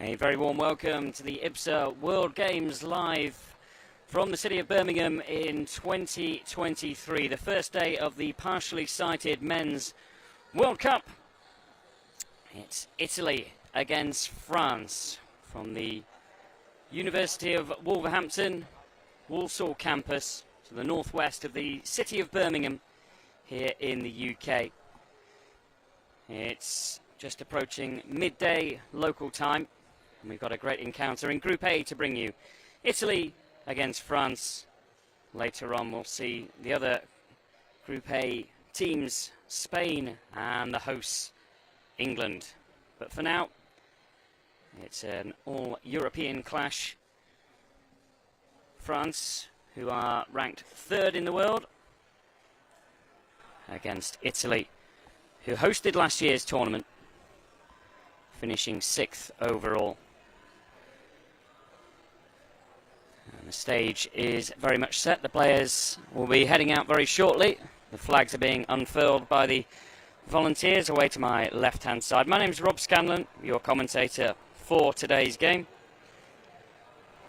A very warm welcome to the IBSA World Games live from the city of Birmingham in 2023, the first day of the partially sighted Men's World Cup. It's Italy against France from the University of Wolverhampton, Walsall campus to the northwest of the city of Birmingham here in the UK. It's just approaching midday local time. And we've got a great encounter in Group A to bring you. Italy against France. Later on we'll see the other Group A teams, Spain and the hosts, England. But for now, it's an all-European clash. France, who are ranked third in the world, against Italy, who hosted last year's tournament, finishing 6th overall. And the stage is very much set. The players will be heading out very shortly. The flags are being unfurled by the volunteers away to my left-hand side. My name is Rob Scanlon, your commentator for today's game.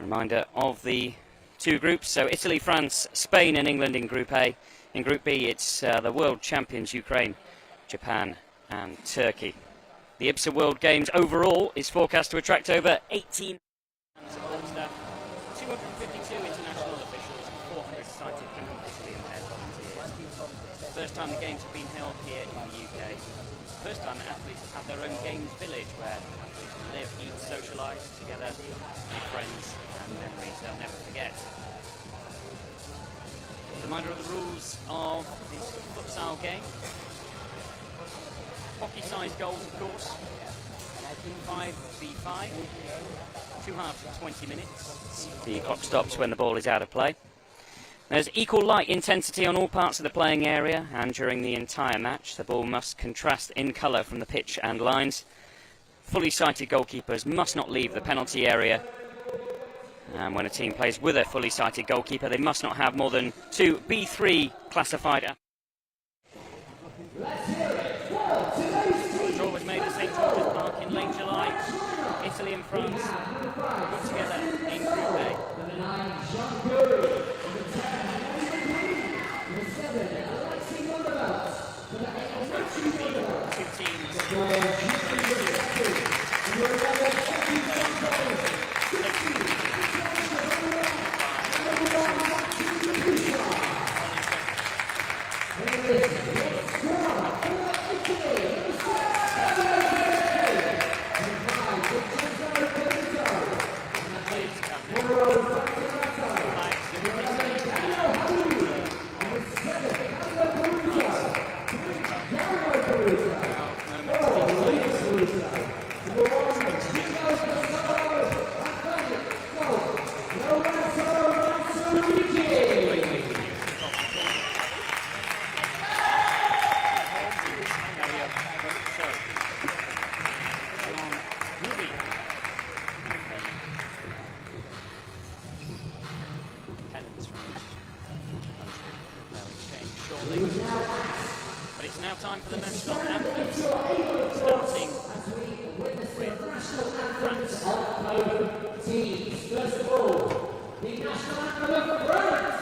Reminder of the two groups, so Italy, France, Spain and England in Group A. In Group B, it's the world champions Ukraine, Japan and Turkey. The IBSA World Games overall is forecast to attract over 18 support staff, 252 international officials and 400 sighted and Italy impaired volunteers. First time the games have been held here in the UK. First time athletes have their own games village where athletes live, eat, socialise together with friends and memories they'll never forget. Reminder of the rules of this futsal game. Hockey-sized goals, of course. 5v5. 2 halves of 20 minutes. The clock stops when the ball is out of play. There's equal light intensity on all parts of the playing area, and during the entire match, the ball must contrast in colour from the pitch and lines. Fully sighted goalkeepers must not leave the penalty area. And when a team plays with a fully sighted goalkeeper, they must not have more than 2 B3 classified athletes. The draw was made at St George's Park in late July. Italy and France put together in Group A. Two teams. But it's now time for the national anthems, starting with France. First of all, the national anthem of France.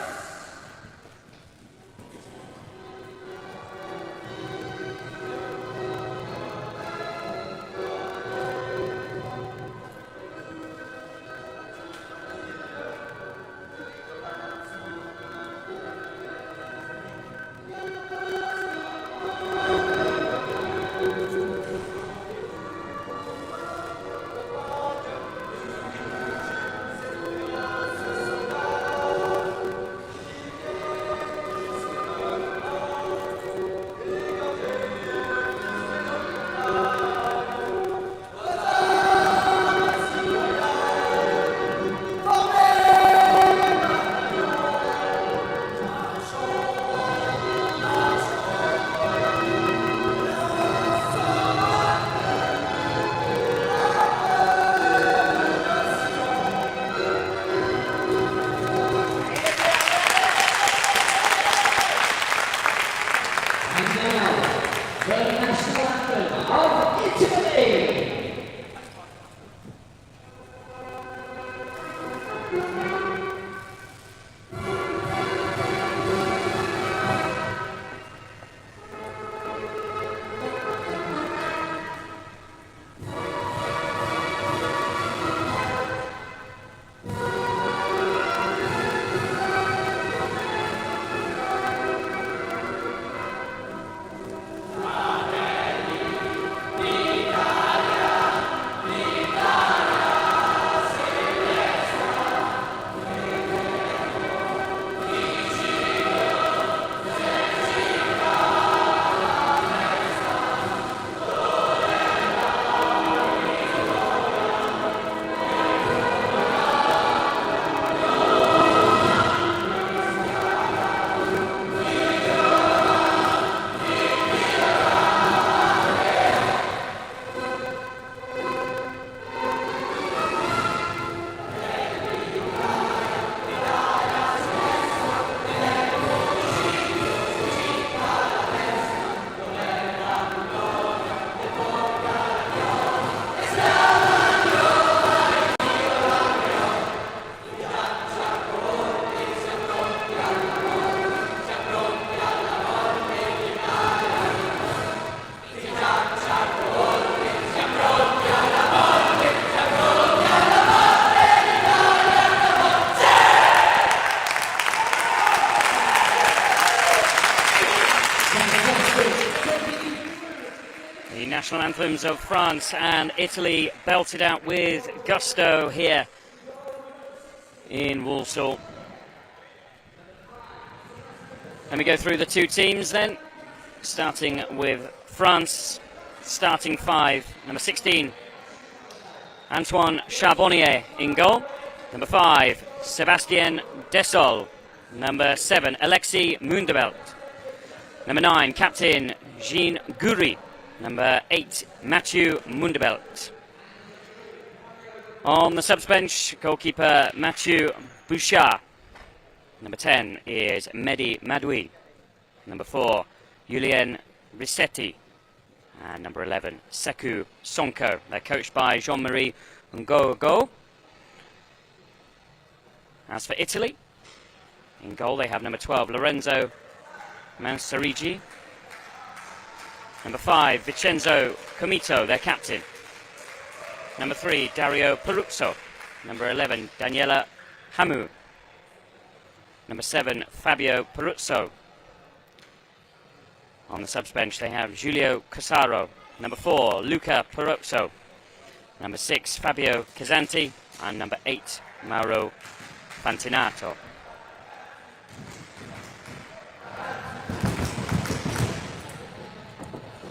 The national anthems of France and Italy belted out with gusto here in Walsall. Let me go through the two teams then, starting with France, starting five. Number 16, Antoine Charbonnier in goal. Number 5, Sébastien Dessol. Number 7, Alexis Mundebelt. Number 9, captain Jean Goury. Number 8, Mathieu Mundebelt. On the subs bench, goalkeeper Mathieu Bouchard. Number 10 is Mehdi Madoui. Number 4, Julien Rissetti. And number 11, Sekou Sonko. They're coached by Jean-Marie Ngogo. As for Italy, in goal they have number 12, Lorenzo Mansarigi. Number 5, Vincenzo Comito, their captain. Number 3, Dario Peruzzo. Number 11, Daniela Hamu. Number 7, Fabio Peruzzo. On the subs bench they have Giulio Casaro. Number 4, Luca Peruzzo. Number 6, Fabio Casanti. And number 8, Mauro Fantinato.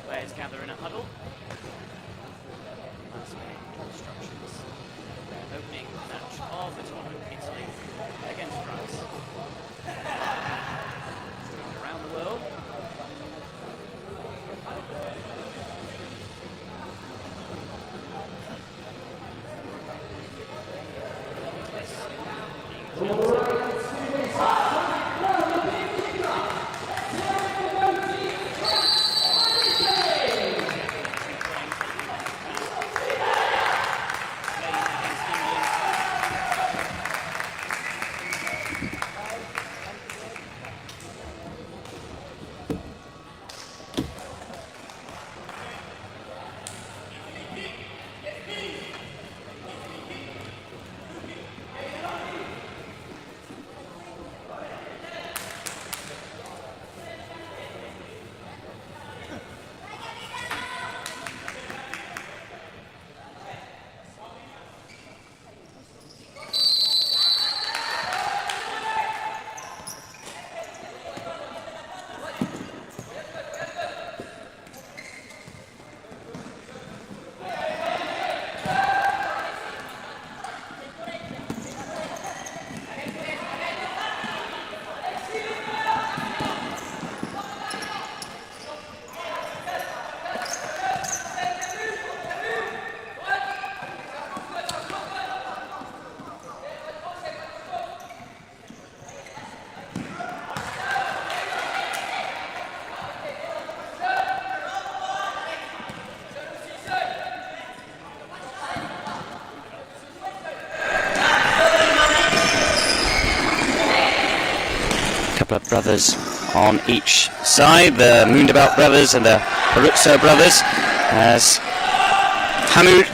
Players gather in a huddle. Last minute instructions. The opening match of the tournament, Italy against France. Around the world. Of brothers on each side, the Mundebelt brothers and the Peruzzo brothers, as Hamoud,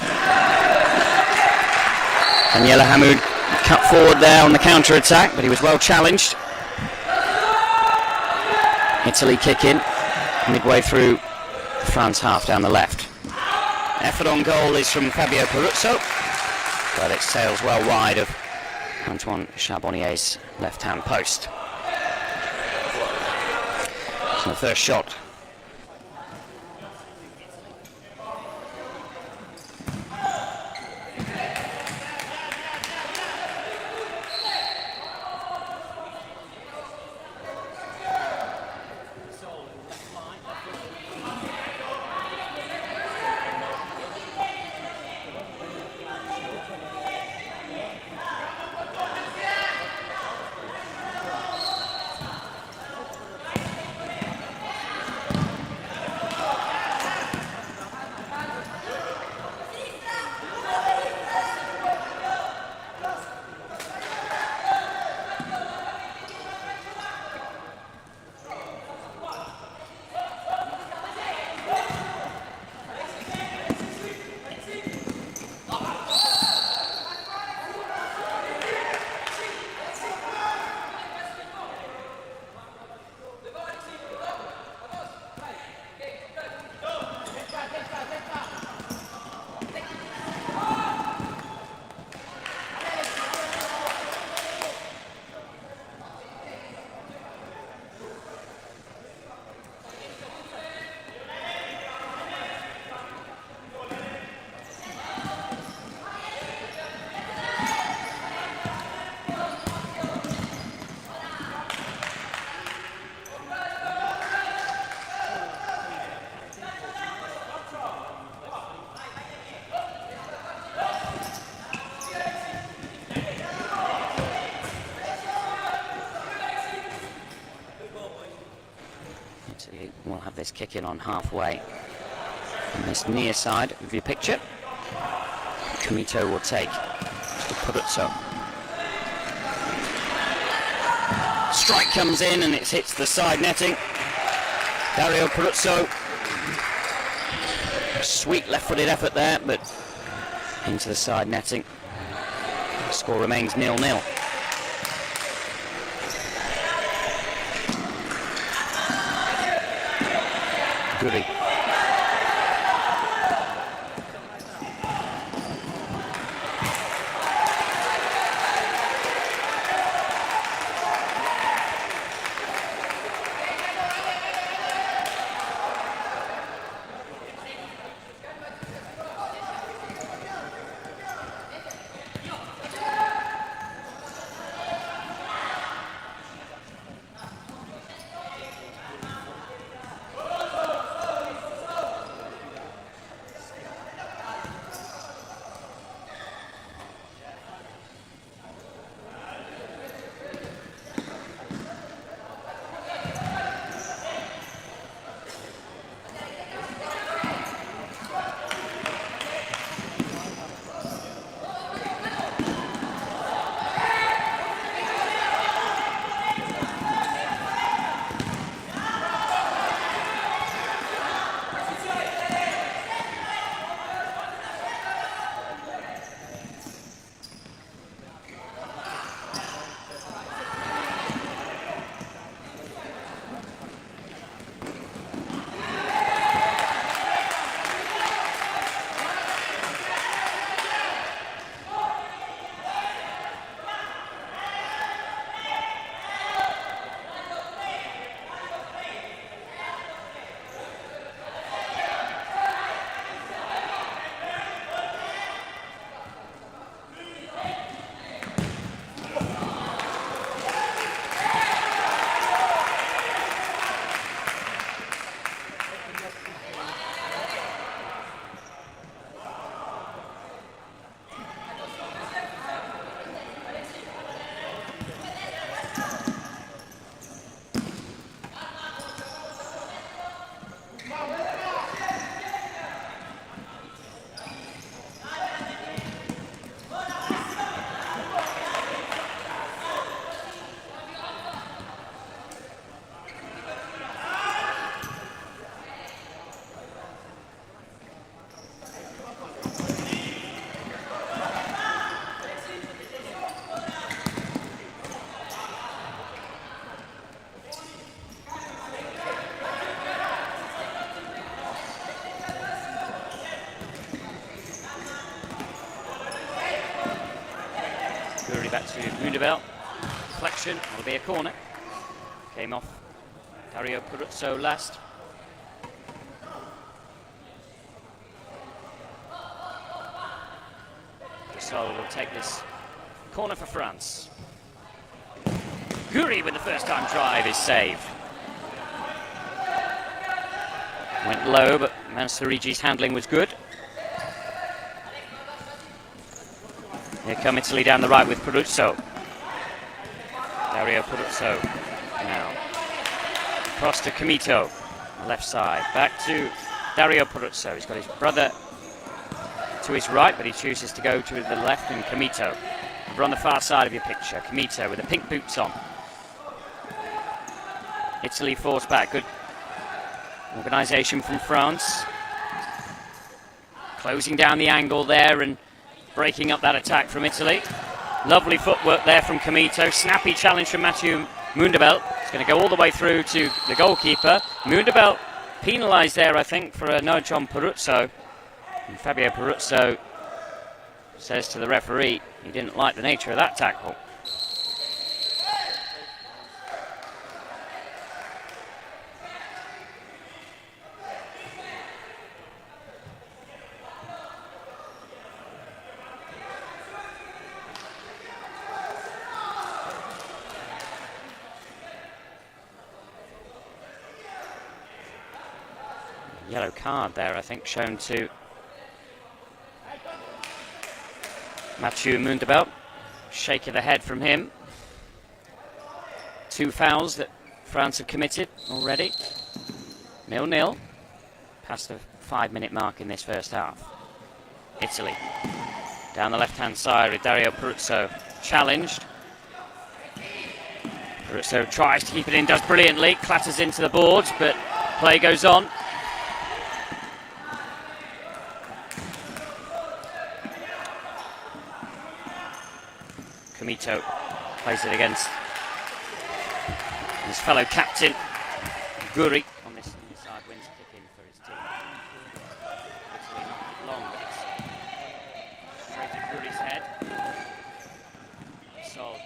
Daniela Hamoud cut forward there on the counter-attack, but he was well challenged. Italy kick in midway through France half down the left. Effort on goal is from Fabio Peruzzo, but it sails well wide of Antoine Charbonnier's left-hand post. The first shot. have this kick in on halfway. On this near side of your picture, Comito will take to Peruzzo. Strike comes in and it hits the side netting. Dario Peruzzo. Sweet left-footed effort there, but into the side netting. The score remains 0-0. Goody. Back to Mundebel. Deflection, that'll be a corner. Came off Dario Peruzzo last. So we'll take this corner for France. Guri with the first time drive is saved. Went low, but Mansurigi's handling was good. Here come Italy down the right with Peruzzo. Dario Peruzzo now. Cross to Comito, left side. Back to Dario Peruzzo. He's got his brother to his right, but he chooses to go to the left, and Comito. We're on the far side of your picture. Comito with the pink boots on. Italy forced back. Good organisation from France. Closing down the angle there and breaking up that attack from Italy. Lovely footwork there from Comito. Snappy challenge from Mathieu Mundebel. It's going to go all the way through to the goalkeeper. Mundebel penalised there, I think, for a nudge on Peruzzo. And Fabio Peruzzo says to the referee he didn't like the nature of that tackle. Yellow card there, I think, shown to Mathieu Mundebel. Shake of the head from him. 2 fouls that France have committed already. 0-0. Past the 5-minute mark in this first half. Italy. Down the left-hand side with Dario Peruzzo challenged. Peruzzo tries to keep it in, does brilliantly, clatters into the boards, but play goes on. Comito plays it against his fellow captain, Guri. On this inside wins kick in for his team. Italy not long, but it's straight at Guri's head. Sol.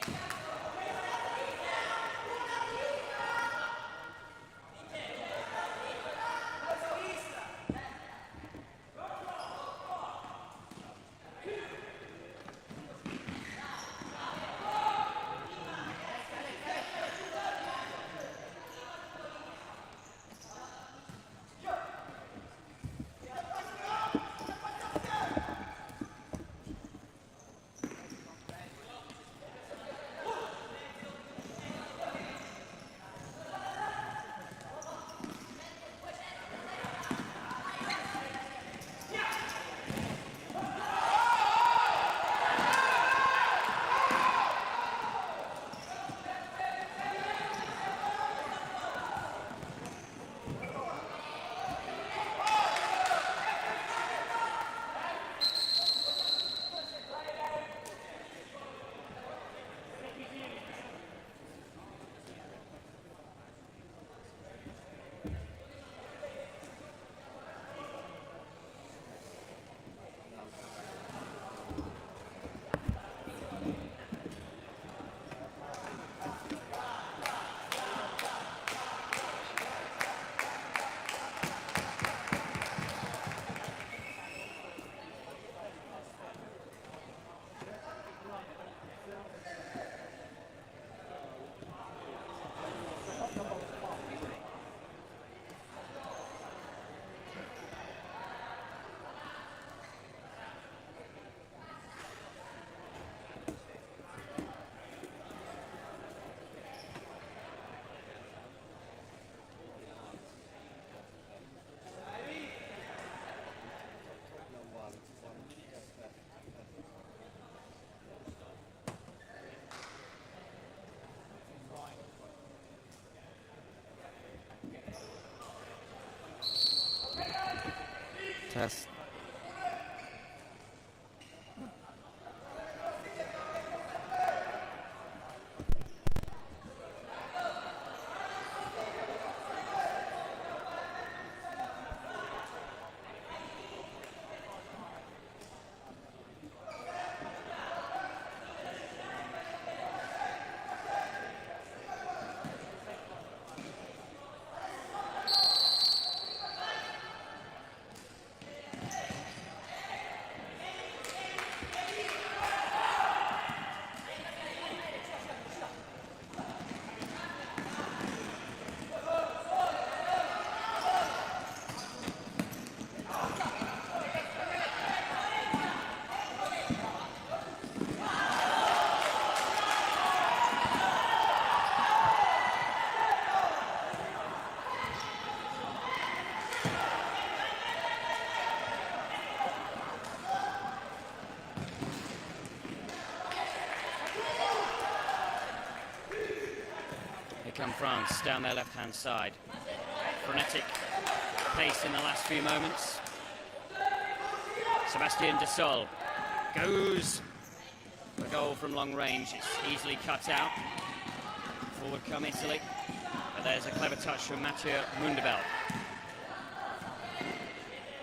Test. Come France down their left-hand side. Frenetic pace in the last few moments. Sebastien Desaulles goes for a goal from long range. It's easily cut out. Forward come Italy. But there's a clever touch from Mathieu Mundebel.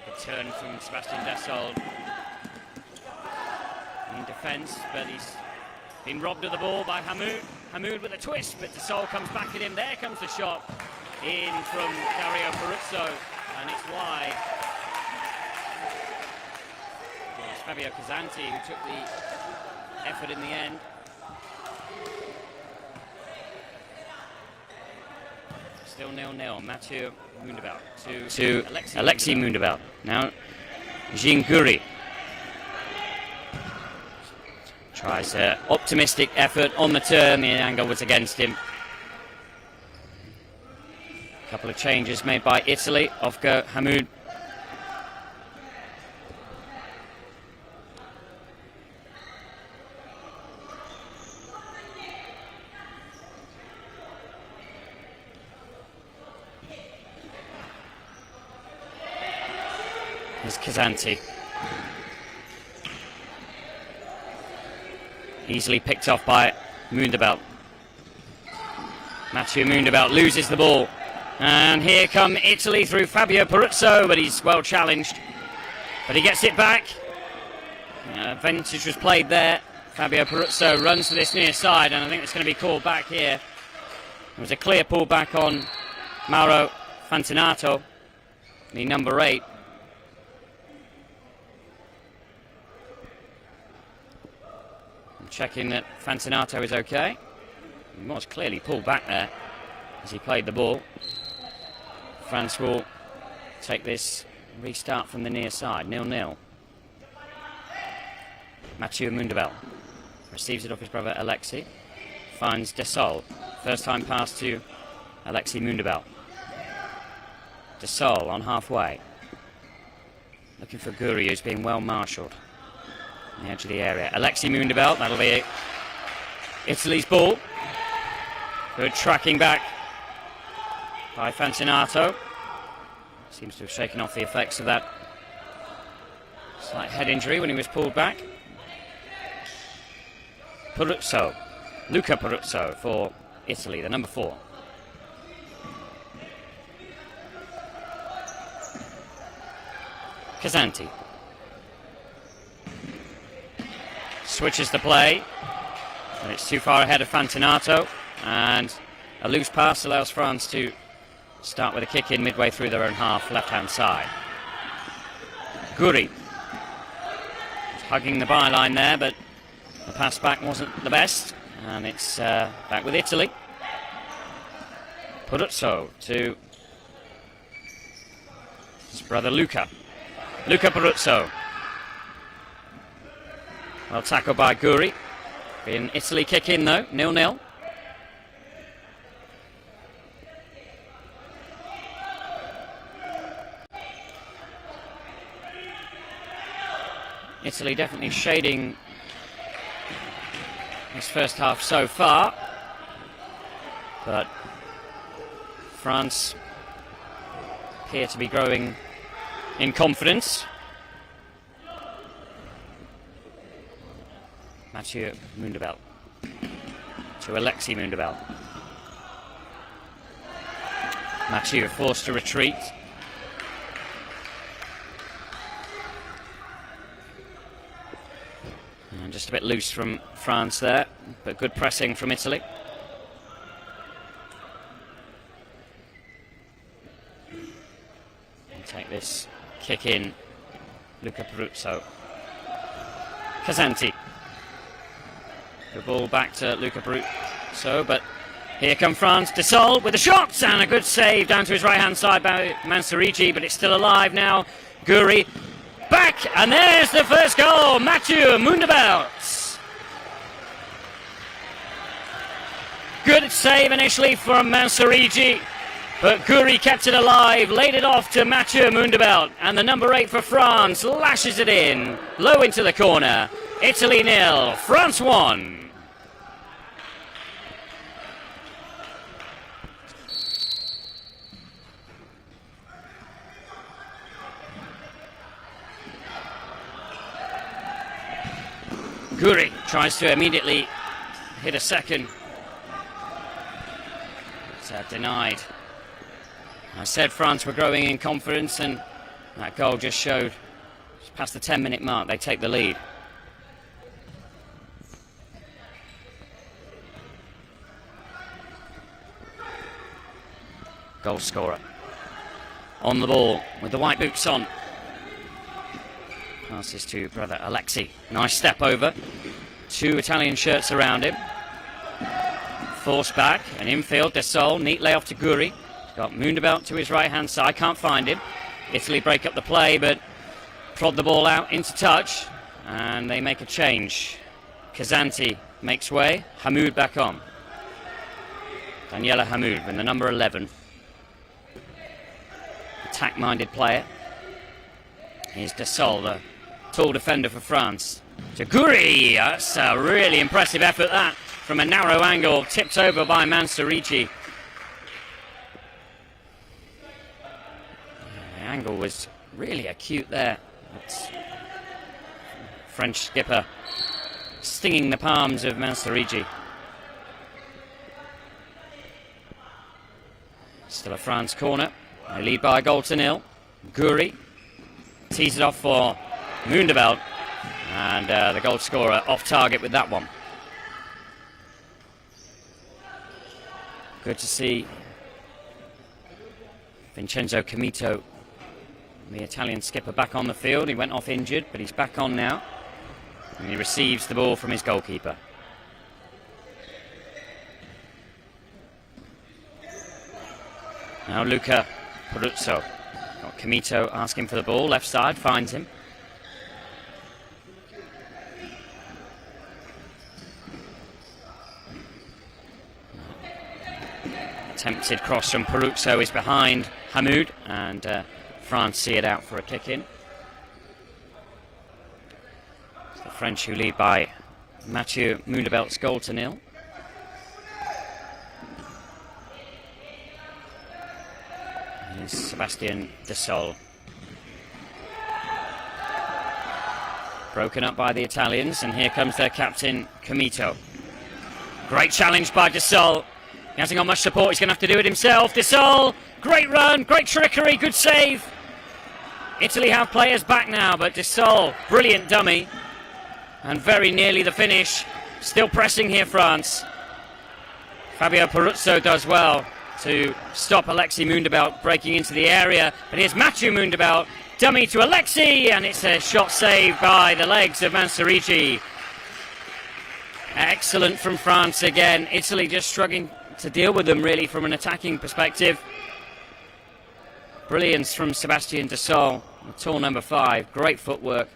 The turn from Sebastien Desaulles in defence, but he's been robbed of the ball by Hamoud. Hamoud with a twist, but Desaulles comes back at him. There comes the shot in from Dario Peruzzo, and it's wide. It was Fabio Casanti who took the effort in the end. Still 0-0. Mathieu Mundebel to Alexis Mundebel. Now Jean Guri tries an optimistic effort on the turn. The angle was against him. A couple of changes made by Italy. Off go Hamoud. Here's Kazanti. Easily picked off by Mundabelt. Matteo Mundabelt loses the ball. And here come Italy through Fabio Peruzzo, but he's well challenged. But he gets it back. Advantage was played there. Fabio Peruzzo runs to this near side, and I think it's going to be called back here. There was a clear pullback on Mauro Fantinato, the number 8. I'm checking that Fantinato is okay. He was clearly pulled back there as he played the ball. France will take this restart from the near side, 0-0. Mathieu Mundabel receives it off his brother Alexei. Finds Desol. First time pass to Alexei Mundabel. Desol on halfway. Looking for Guri, who's being well marshalled on the edge of the area. Alexei Mundabel, that'll be Italy's ball. Good tracking back by Fantinato. Seems to have shaken off the effects of that slight head injury when he was pulled back. Peruzzo, Luca Peruzzo for Italy, the number 4. Kazanti switches the play, and it's too far ahead of Fantinato, and a loose pass allows France to start with a kick in midway through their own half, left-hand side. Guri hugging the byline there, but the pass back wasn't the best, and it's back with Italy. Peruzzo to his brother Luca. Luca Peruzzo. Well tackled by Guri. Being Italy kick in though, 0-0. Italy definitely shading this first half so far, but France appear to be growing in confidence. Mathieu Mundabel to Alexei Mundabel. Mathieu forced to retreat. And just a bit loose from France there, but good pressing from Italy. And take this kick in, Luca Peruzzo. Kazanti. The ball back to Luca Peruzzo, but here come France. Desol with a shot and a good save down to his right-hand side by Mansurigi, but it's still alive now. Guri back, and there's the first goal. Mathieu Mundabel. Good save initially from Mansurigi, but Guri kept it alive, laid it off to Mathieu Mundabel, and the number 8 for France lashes it in, low into the corner. Italy 0, France 1. Guri tries to immediately hit a second. It's denied. I said France were growing in confidence, and that goal just showed. Just past the 10-minute mark, they take the lead. Goal scorer on the ball with the white boots on. Passes to brother Alexei. Nice step over. 2 Italian shirts around him. Force back and infield. Desol. Neat layoff to Guri. Got Mundabel to his right-hand side. Can't find him. Italy break up the play, but prod the ball out into touch. And they make a change. Kazanti makes way. Hamoud back on. Daniela Hamoud in the number 11. attack-minded player. Here's Desalle, the tall defender for France. To Guri, that's a really impressive effort that, from a narrow angle, tipped over by Mansurigi. The angle was really acute there. That's French skipper stinging the palms of Mansurigi. Still a France corner. They lead by a goal to nil. Guri tees it off for Mundebelt, and the goal scorer off target with that one. Good to see Vincenzo Comito, the Italian skipper, back on the field. He went off injured, but he's back on now. And he receives the ball from his goalkeeper. Now Luca Peruzzo. Got Comito asking for the ball, left side, finds him. Attempted cross from Peruzzo is behind Hamoud, and France see it out for a kick-in. The French who lead by Mathieu Mundebelt's goal to nil. Here's Sébastien Desalle. Broken up by the Italians, and here comes their captain, Comito. Great challenge by Desalle. He hasn't got much support, he's going to have to do it himself. Desalle, great run, great trickery, good save. Italy have players back now, but Desalle, brilliant dummy. And very nearly the finish. Still pressing here, France. Fabio Peruzzo does well to stop Alexis Mundebelt breaking into the area. But here's Mathieu Mundebelt, dummy to Alexis, and it's a shot saved by the legs of Mansurigi. Excellent from France again. Italy just struggling to deal with them, really, from an attacking perspective. Brilliance from Sébastien Desalle, the tall number 5. Great footwork.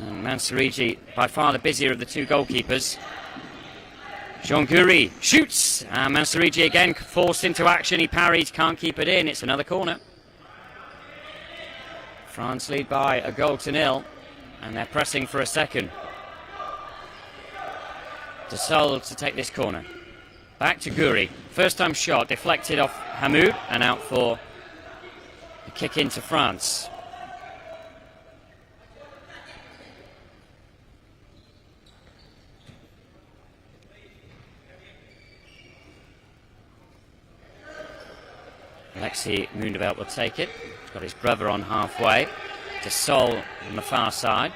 And Mansurigi, by far the busier of the two goalkeepers. Jean Guri shoots, and Mansurigi again forced into action. He parries, can't keep it in. It's another corner. France lead by a goal to nil, and they're pressing for a second. Desalle to take this corner. Back to Guri. First time shot deflected off Hamoud and out for a kick into France. Alexis Mundebelt will take it. He's got his brother on halfway. Desalle on the far side.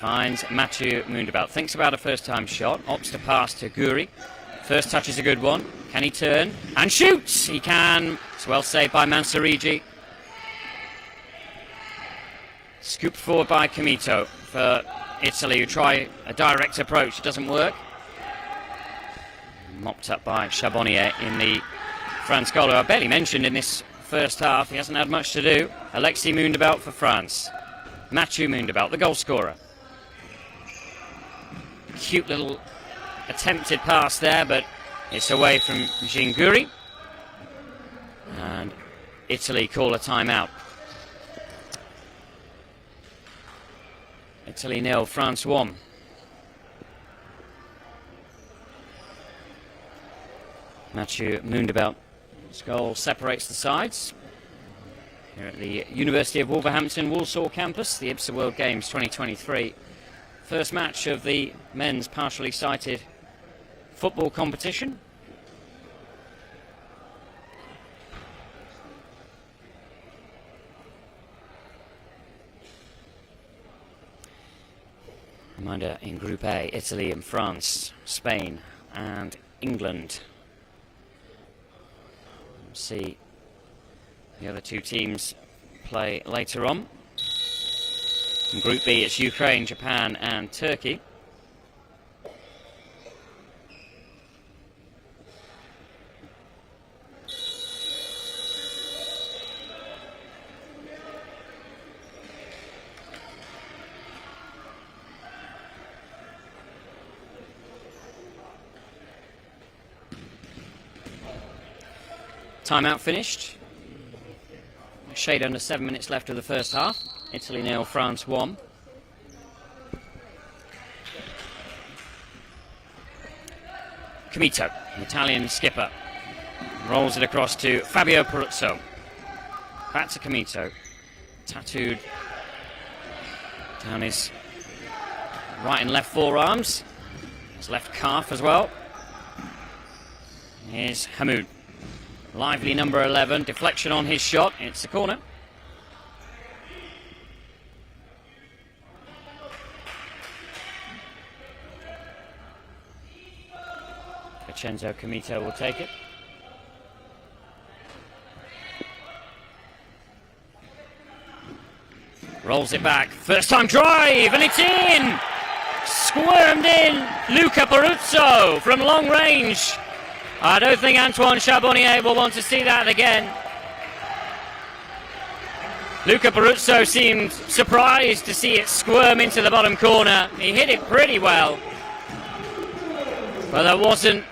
Finds Mathieu Mundebelt. Thinks about a first-time shot. Opts to pass to Guri. First touch is a good one. Can he turn? And shoots! He can. It's well saved by Mansurigi. Scooped forward by Comito for Italy, who try a direct approach. It doesn't work. Mopped up by Charbonnier in the France goal, who I barely mentioned in this first half. He hasn't had much to do. Alexis Mundebelt for France. Mathieu Mundebelt, the goal scorer. Cute little attempted pass there, but it's away from Jean Guri. And Italy call a timeout. Italy 0, France 1. Mathieu Mundebelt's goal separates the sides. Here at the University of Wolverhampton Walsall campus, the IBSA World Games 2023. First match of the men's partially sighted football competition. Reminder, in Group A, Italy and France, Spain and England. See the other two teams play later on. In Group B, it's Ukraine, Japan and Turkey. Timeout finished. shade under 7 minutes left of the first half. Italy 0, France 1. Comito, the Italian skipper, rolls it across to Fabio Peruzzo. Back to Comito, tattooed down his right and left forearms, his left calf as well. Here's Hamoud, lively number 11, deflection on his shot, it's a corner. Vincenzo Comito will take it. Rolls it back, first time drive, and it's in! Squirmed in, Luca Peruzzo from long range. I don't think Antoine Charbonnier will want to see that again. Luca Peruzzo seemed surprised to see it squirm into the bottom corner. He hit it pretty well, but there wasn't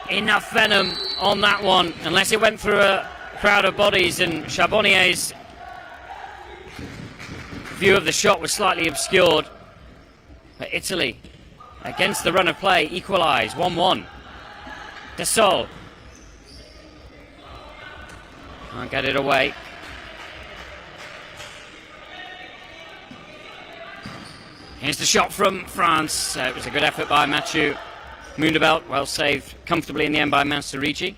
enough venom on that one, unless it went through a crowd of bodies, and Charbonnier's view of the shot was slightly obscured. But Italy, against the run of play, equalise 1-1. De Sol can't get it away. Here's the shot from France. It was a good effort by Mathieu Mundebelt, well saved comfortably in the end by Mansurigi.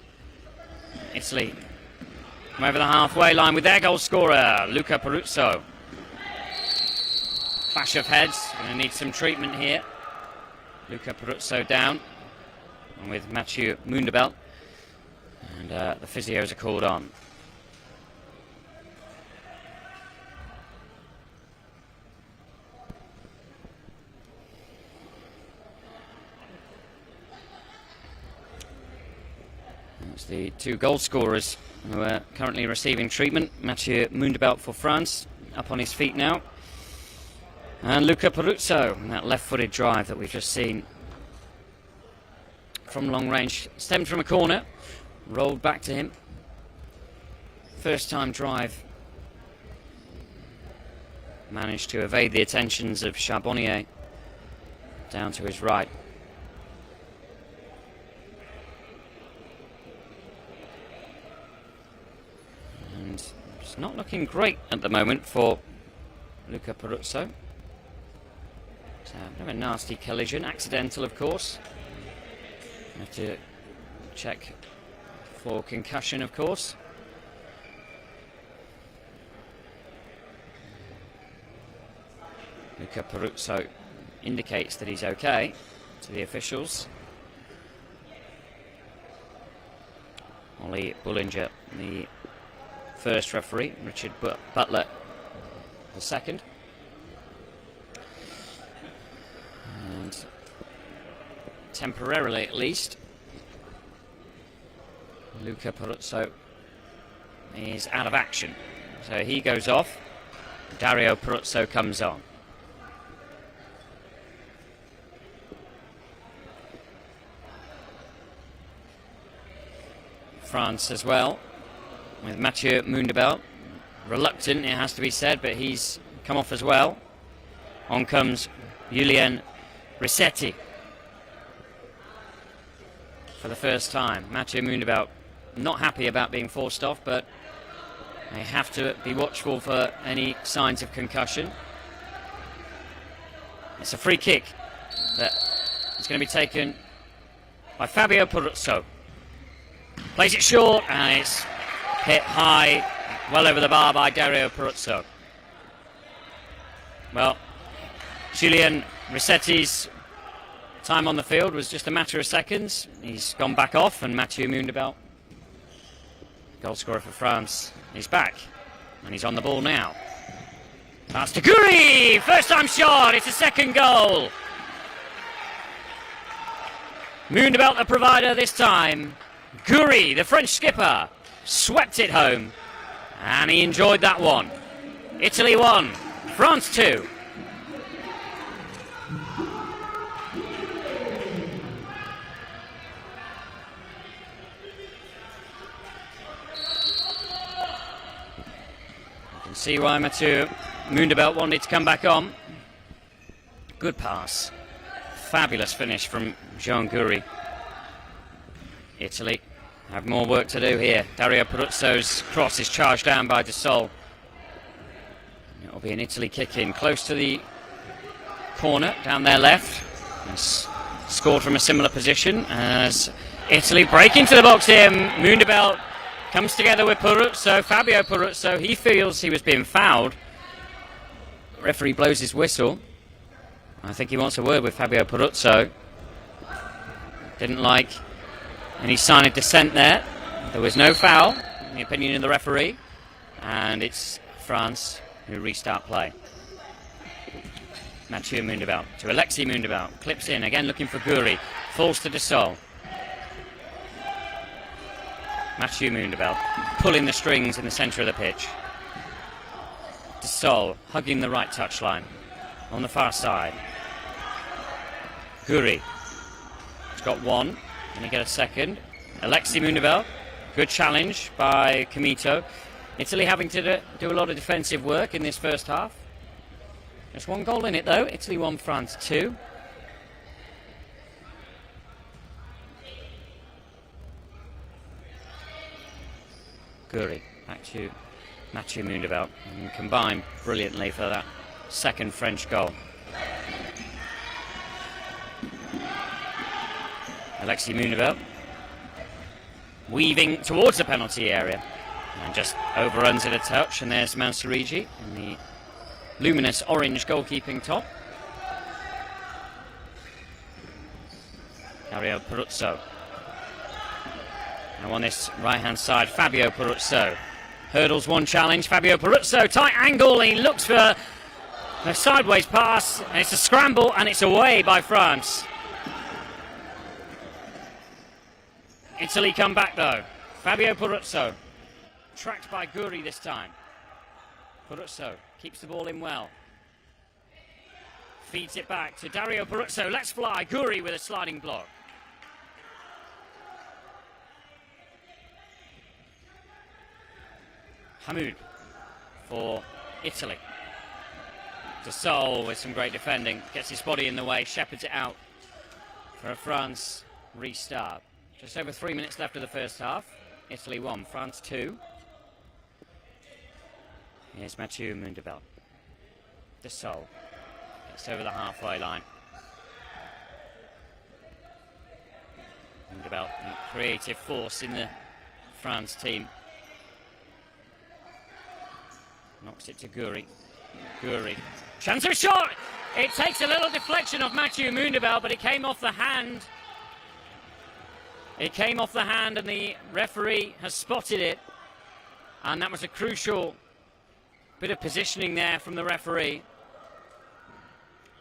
Italy come over the halfway line with their goal scorer, Luca Peruzzo. Clash of heads, going to need some treatment here. Luca Peruzzo down, and with Mathieu Mundebelt, and the physios are called on. That's the two goal scorers who are currently receiving treatment. Mathieu Mundebelt for France, up on his feet now. And Luca Peruzzo, that left-footed drive that we've just seen from long range, stemmed from a corner, rolled back to him. First time drive, managed to evade the attentions of Charbonnier down to his right. And it's not looking great at the moment for Luca Peruzzo. A bit of a nasty collision, accidental of course. Have to check for concussion, of course. Luca Peruzzo indicates that he's okay to the officials. Ollie Bullinger, the first referee, Richard Butler, the second. And temporarily at least, Luca Peruzzo is out of action. So he goes off, Dario Peruzzo comes on. France as well, with Mathieu Mundebelt. Reluctant, it has to be said, but he's come off as well. On comes Julien Rissetti for the first time. Mathieu Mundebelt not happy about being forced off, but they have to be watchful for any signs of concussion. It's a free kick that is going to be taken by Fabio Peruzzo. Plays it short, and it's hit high, well over the bar by Dario Peruzzo. Well, Julien Rissetti's time on the field was just a matter of seconds. He's gone back off, and Mathieu Mundebelt, goal scorer for France, is back, and he's on the ball now. Pass to Goury! First time shot, it's a second goal. Mundebelt the provider this time. Goury, the French skipper, swept it home, and he enjoyed that one. Italy 1, France 2. see why Mathieu Moondeveld wanted to come back on. Good pass. Fabulous finish from Jean Guri. Italy have more work to do here. Dario Peruzzo's cross is charged down by De Sol. It'll be an Italy kick in close to the corner down their left. Scored from a similar position as Italy break into the box here. Moondeveld comes together with Peruzzo, Fabio Peruzzo. He feels he was being fouled. Referee blows his whistle. I think he wants a word with Fabio Peruzzo. Didn't like any sign of dissent there. There was no foul, in the opinion of the referee. And it's France who restart play. Mathieu Moondeveld to Alexis Moondeveld. Clips in, again looking for Guri. Falls to De Sol. Mathieu Moondeveld pulling the strings in the centre of the pitch. De Sol hugging the right touchline on the far side. Guri. He's got one. Can he get a second? Alexis Moondeveld. Good challenge by Comito. Italy having to do a lot of defensive work in this first half. Just one goal in it though. Italy 1, France 2. Guri back to Mathieu Moondeveld, and combined brilliantly for that second French goal. Alexis Moondeveld weaving towards the penalty area and just overruns it a touch, and there's Mansurigi in the luminous orange goalkeeping top. Dario Peruzzo. Now on this right hand side, Fabio Peruzzo hurdles one challenge. Fabio Peruzzo, tight angle, he looks for a sideways pass, and it's a scramble, and it's away by France. Italy come back though. Fabio Peruzzo, tracked by Guri this time. Peruzzo keeps the ball in well. Feeds it back to Dario Peruzzo. Let's fly. Guri with a sliding block. Hamoud for Italy. De Sol with some great defending. Gets his body in the way. Shepherds it out for a France restart. Just over 3 minutes left of the first half. Italy 1, France 2. Here's Mathieu Moondeveld. De Sol gets over the halfway line. Moondeveld, creative force in the France team. Knocks it to Guri. Guri. Chance of a shot! It takes a little deflection of Mathieu Moondeveld, but it came off the hand. It came off the hand, and the referee has spotted it. And that was a crucial bit of positioning there from the referee.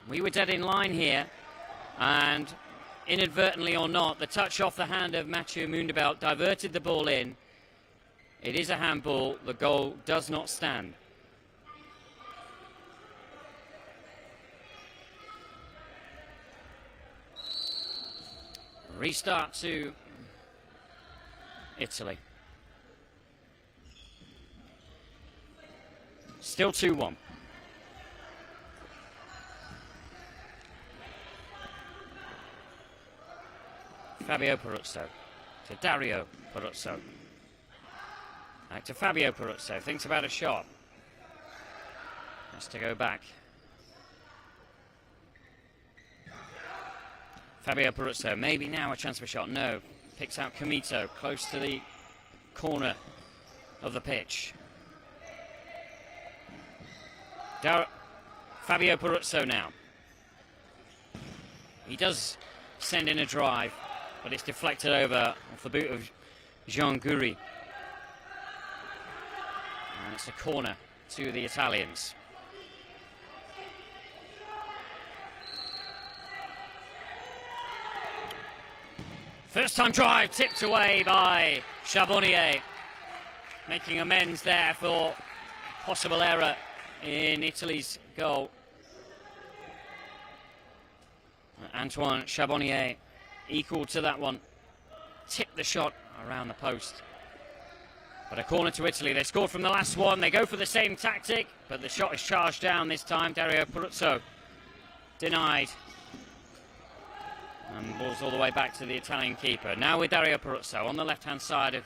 We were dead in line here, and inadvertently or not, the touch off the hand of Mathieu Moondeveld diverted the ball in. It is a handball. The goal does not stand. Restart to Italy. Still 2-1. Fabio Peruzzo to Dario Peruzzo. Back to Fabio Peruzzo. Thinks about a shot. Has to go back. Fabio Peruzzo, maybe now a chance for a shot. No. Picks out Comito, close to the corner of the pitch. Fabio Peruzzo now. He does send in a drive, but it's deflected over off the boot of Jean Guri. And it's a corner to the Italians. First time drive tipped away by Charbonnier, making amends there for possible error in Italy's goal. Antoine Charbonnier equal to that one. Tipped the shot around the post. But a corner to Italy. They scored from the last one. They go for the same tactic, but the shot is charged down this time. Dario Peruzzo denied. And the ball's all the way back to the Italian keeper. Now with Dario Peruzzo on the left-hand side of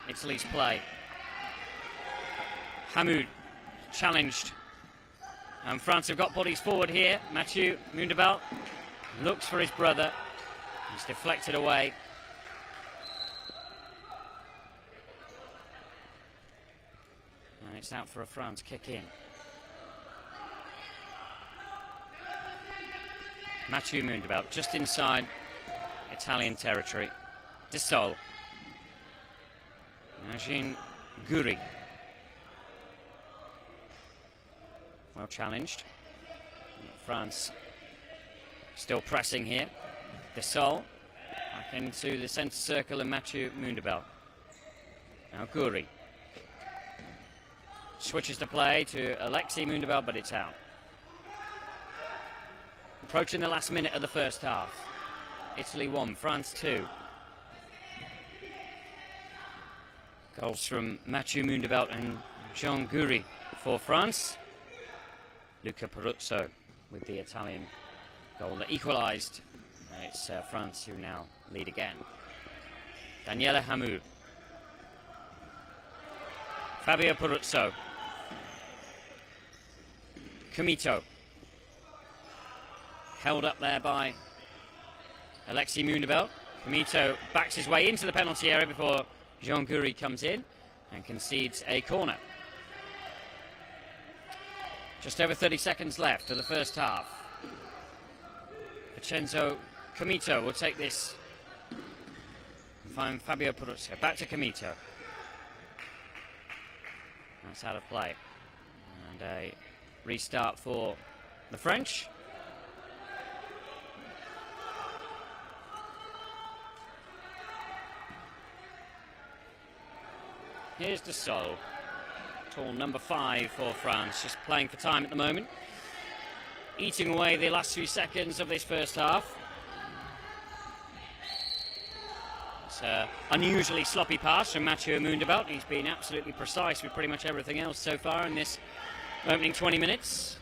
Italy's play. Hamoud challenged. And France have got bodies forward here. Mathieu Mundebal looks for his brother. He's deflected away. And it's out for a France kick in. Mathieu Mundebal just inside Italian territory. De Sol. Najin Guri. Well challenged. France still pressing here. De Sol back into the centre circle and Mathieu Mundebal. Now Guri. Switches the play to Alexis Mundebal, but it's out. Approaching the last minute of the first half. Italy 1, France 2. Goals from Mathieu Mundebal and Jean Guri for France. Luca Peruzzo with the Italian goal that equalised. And it's France who now lead again. Daniele Hamoud. Fabio Peruzzo. Comito. Held up there by Alexis Mundebal. Comito backs his way into the penalty area before Jean Guri comes in and concedes a corner. Just over 30 seconds left of the first half. Vincenzo Comito will take this and find Fabio Peruzzo. Back to Comito. That's out of play. And a restart for the French. Here's De Sol. Tall number 5 for France, just playing for time at the moment. Eating away the last few seconds of this first half. It's an unusually sloppy pass from Mathieu Mundebal. He's been absolutely precise with pretty much everything else so far in this opening 20 minutes.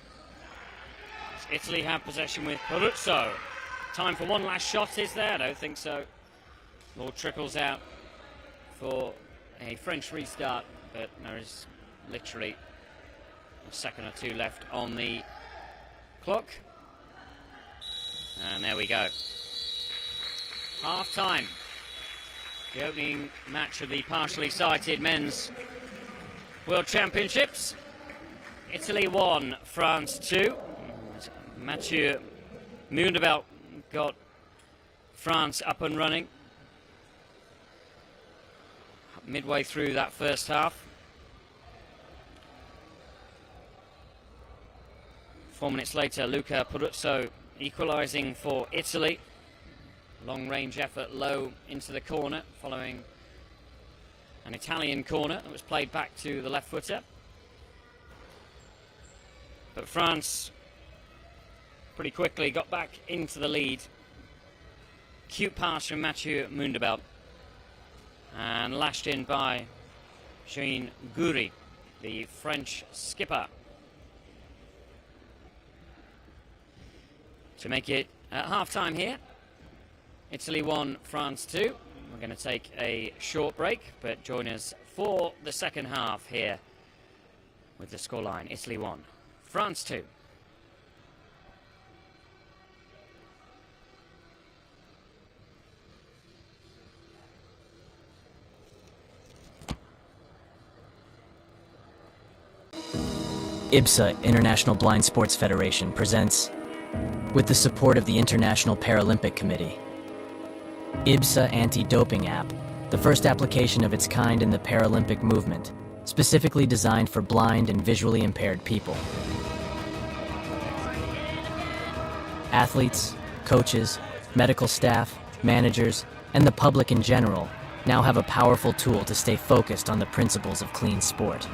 Italy have possession with Peruzzo. Time for one last shot, is there? I don't think so. Ball trickles out for a French restart, but there is literally a second or two left on the clock. And there we go. Half time. The opening match of the partially sighted men's World Championships. Italy 1, France 2. Mathieu Mundebal got France up and running midway through that first half. 4 minutes later, Luca Peruzzo equalising for Italy. Long range effort low into the corner following an Italian corner that was played back to the left footer. But France pretty quickly got back into the lead. Cute pass from Mathieu Mundebal. And lashed in by Jean Guri, the French skipper. To make it at half-time here. Italy 1, France 2. We're going to take a short break, but join us for the second half here with the scoreline. Italy 1, France 2. IBSA, International Blind Sports Federation, presents, with the support of the International Paralympic Committee, IBSA Anti-Doping App, the first application of its kind in the Paralympic movement, specifically designed for blind and visually impaired people. Athletes, coaches, medical staff, managers, and the public in general now have a powerful tool to stay focused on the principles of clean sport.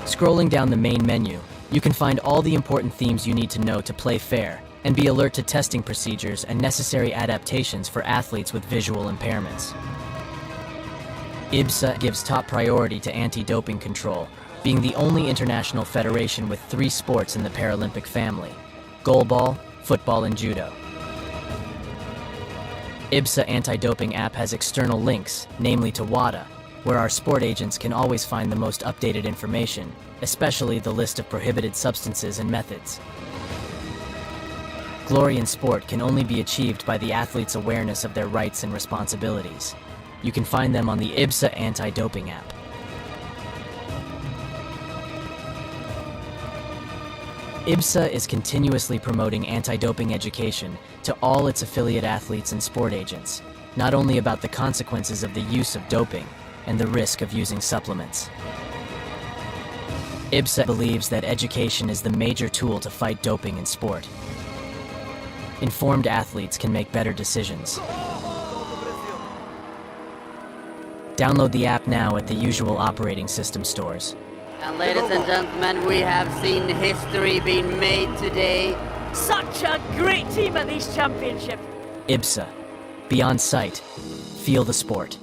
Scrolling down the main menu, you can find all the important themes you need to know to play fair and be alert to testing procedures and necessary adaptations for athletes with visual impairments. IBSA gives top priority to anti-doping control, being the only international federation with 3 sports in the Paralympic family: goalball, football, and judo. IBSA anti-doping app has external links, namely to WADA, where our sport agents can always find the most updated information, especially the list of prohibited substances and methods. Glory in sport can only be achieved by the athlete's awareness of their rights and responsibilities. You can find them on the IBSA anti-doping app. IBSA is continuously promoting anti-doping education to all its affiliate athletes and sport agents, not only about the consequences of the use of doping and the risk of using supplements. IBSA believes that education is the major tool to fight doping in sport. Informed athletes can make better decisions. Download the app now at the usual operating system stores. And ladies and gentlemen, we have seen history being made today. Such a great team at these championships. IBSA. Beyond sight. Feel the sport.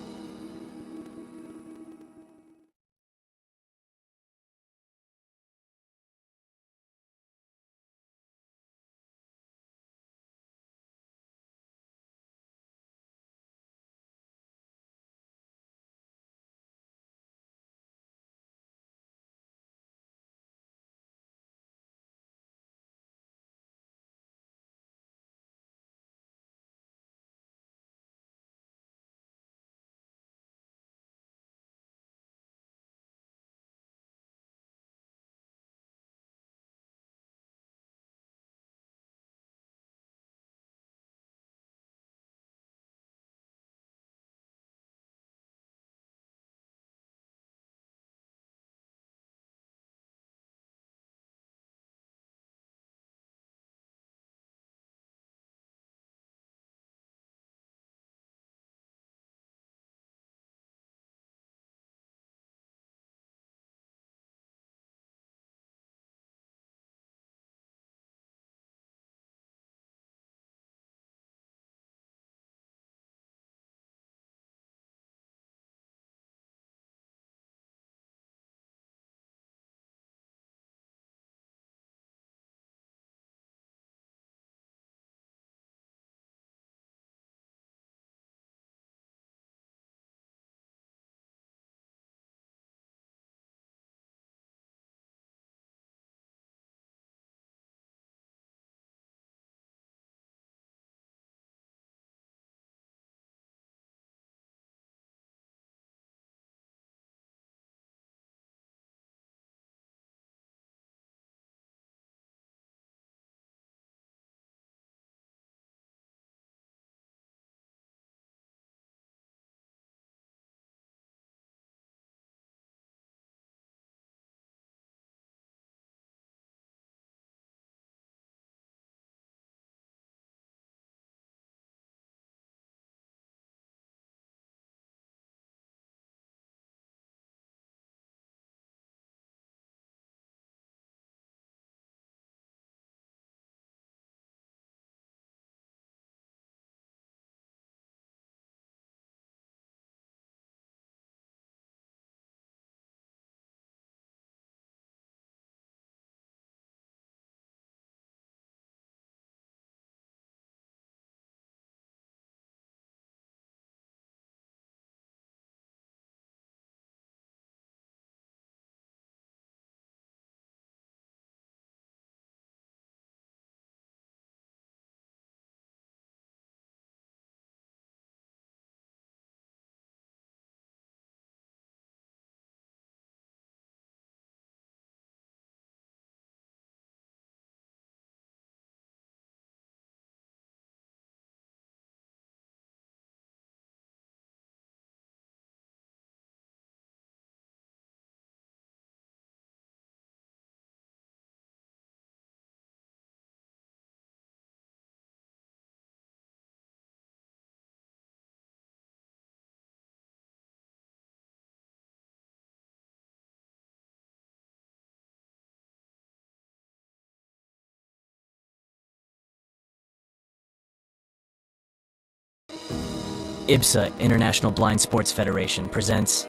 IBSA, International Blind Sports Federation, presents,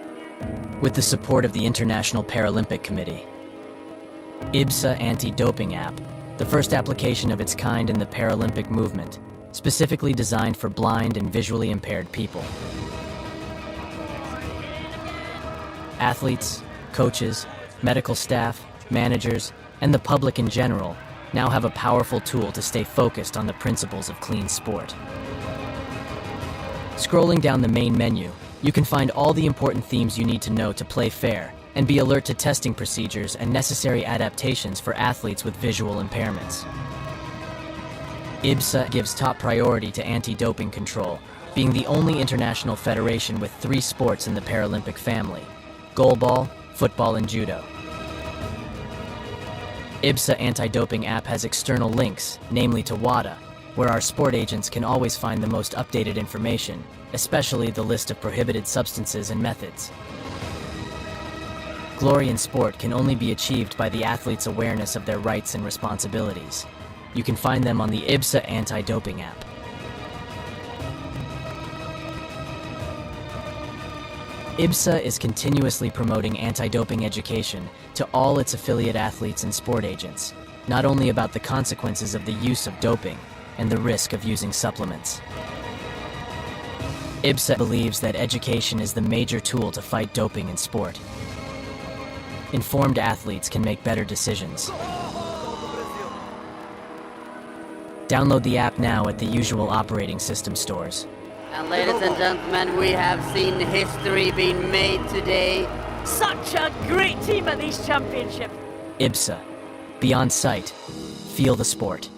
with the support of the International Paralympic Committee, IBSA Anti-Doping App, the first application of its kind in the Paralympic movement, specifically designed for blind and visually impaired people. Athletes, coaches, medical staff, managers, and the public in general now have a powerful tool to stay focused on the principles of clean sport. Scrolling down the main menu, you can find all the important themes you need to know to play fair and be alert to testing procedures and necessary adaptations for athletes with visual impairments. IBSA gives top priority to anti-doping control, being the only international federation with 3 sports in the Paralympic family: goalball, football, and judo. IBSA anti-doping app has external links, namely to WADA, where our sport agents can always find the most updated information, especially the list of prohibited substances and methods. Glory in sport can only be achieved by the athlete's awareness of their rights and responsibilities. You can find them on the IBSA anti-doping app. IBSA is continuously promoting anti-doping education to all its affiliate athletes and sport agents, not only about the consequences of the use of doping and the risk of using supplements. IBSA believes that education is the major tool to fight doping in sport. Informed athletes can make better decisions. Download the app now at the usual operating system stores. And ladies and gentlemen, we have seen history being made today. Such a great team at these championships. IBSA. Beyond sight. Feel the sport.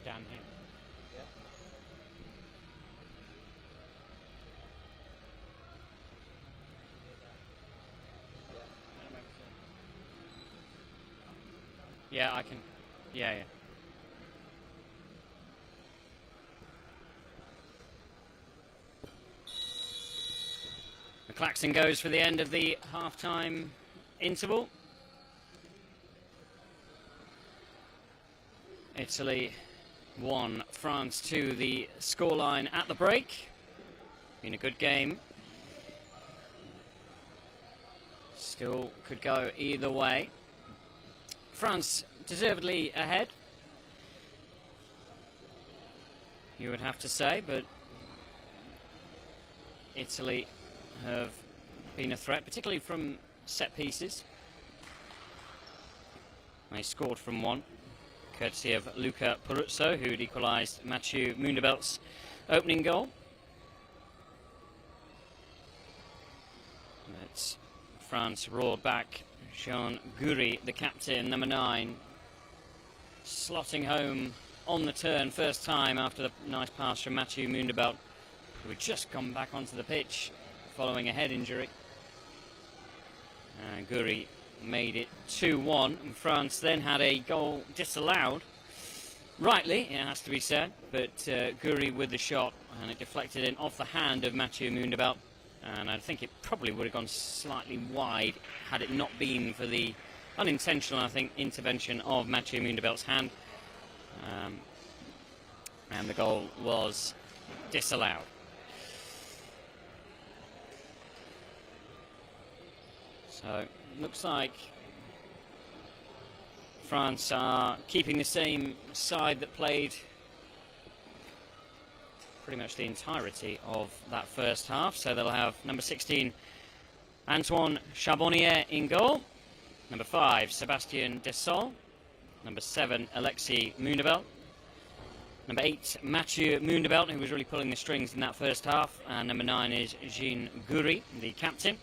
Down here. Yeah, I can. Yeah. The klaxon goes for the end of the half-time interval. Italy 1, France 2, the scoreline at the break. Been a good game. Still could go either way. France deservedly ahead, you would have to say, but Italy have been a threat, particularly from set pieces. They scored from one, courtesy of Luca Peruzzo, who'd equalised Mathieu Moundebelt's opening goal. But France roared back. Jean Goury, the captain, number 9, slotting home on the turn, first time after the nice pass from Mathieu Moundebelt, who had just come back onto the pitch following a head injury. Goury made it 2-1, and France then had a goal disallowed. Rightly, it has to be said, but Goury with the shot, and it deflected in off the hand of Mathieu Moundebelt, and I think it probably would have gone slightly wide had it not been for the unintentional, I think, intervention of Mathieu Moundebelt's hand, and the goal was disallowed. So, looks like France are keeping the same side that played pretty much the entirety of that first half. So they'll have number 16, Antoine Charbonnier in goal. Number 5, Sébastien Dessol. Number 7, Alexis Moundebelt. Number 8, Mathieu Moundebelt, who was really pulling the strings in that first half. And number 9 is Jean Goury, the captain.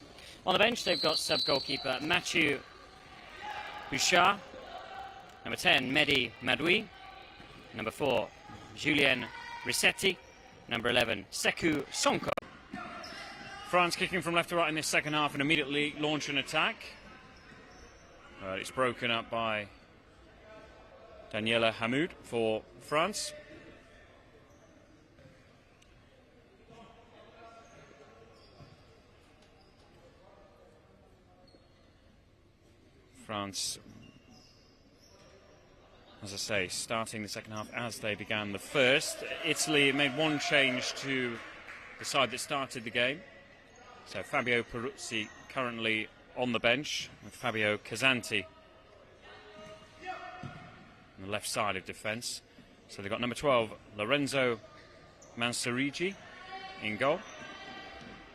On the bench, they've got sub-goalkeeper Mathieu Bouchard, number 10, Mehdi Madoui, number 4, Julien Rissetti, number 11, Sekou Sonko. France kicking from left to right in this second half and immediately launch an attack. It's broken up by Daniela Hamoud for France. France, as I say, starting the second half as they began the first. Italy made one change to the side that started the game. So Fabio Peruzzi currently on the bench with Fabio Casanti on the left side of defence. So they've got number 12, Lorenzo Manserigi in goal.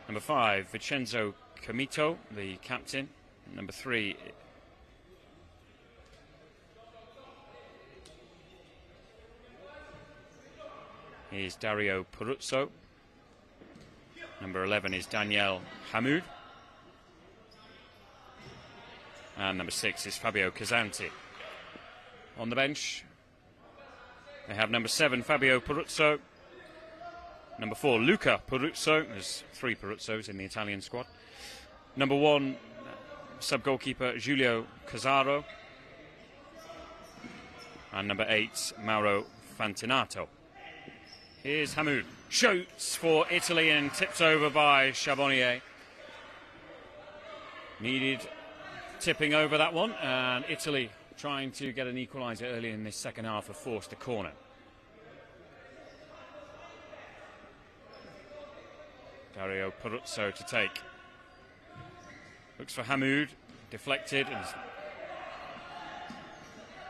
Number 5, Vincenzo Comito, the captain. Number 3, is Dario Peruzzo. Number 11 is Daniel Hamoud. And number 6 is Fabio Casanti. On the bench, they have number 7, Fabio Peruzzo. Number 4, Luca Peruzzo. There's 3 Peruzzos in the Italian squad. Number 1, sub-goalkeeper Giulio Casaro. And number 8, Mauro Fantinato. Here's Hamoud. Shoots for Italy and tipped over by Charbonnier. Needed tipping over that one, and Italy trying to get an equaliser early in this second half have forced a corner. Dario Peruzzo to take. Looks for Hamoud, deflected, and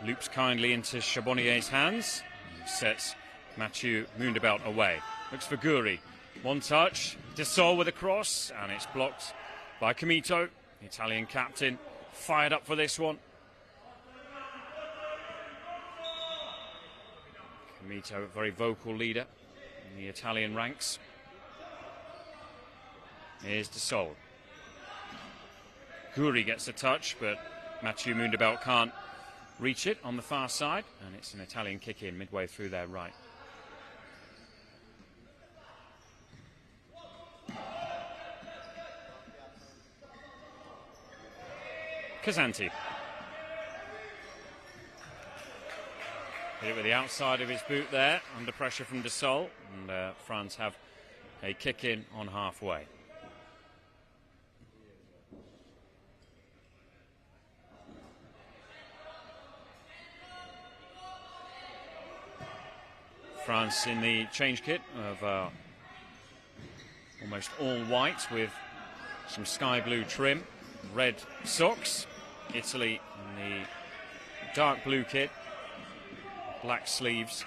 loops kindly into Charbonnier's hands. Sets Mathieu Moundabelt away. Looks for Guri. One touch. Dessol with a cross, and it's blocked by Comito, the Italian captain. Fired up for this one. Comito, a very vocal leader in the Italian ranks. Here's Dessol. Guri gets a touch, but Mathieu Moundabelt can't reach it on the far side, and it's an Italian kick in midway through their right. Casanti. Hit it with the outside of his boot there, under pressure from Dessol, and France have a kick in on halfway. France in the change kit of almost all white with some sky blue trim, red socks. Italy in the dark blue kit, black sleeves,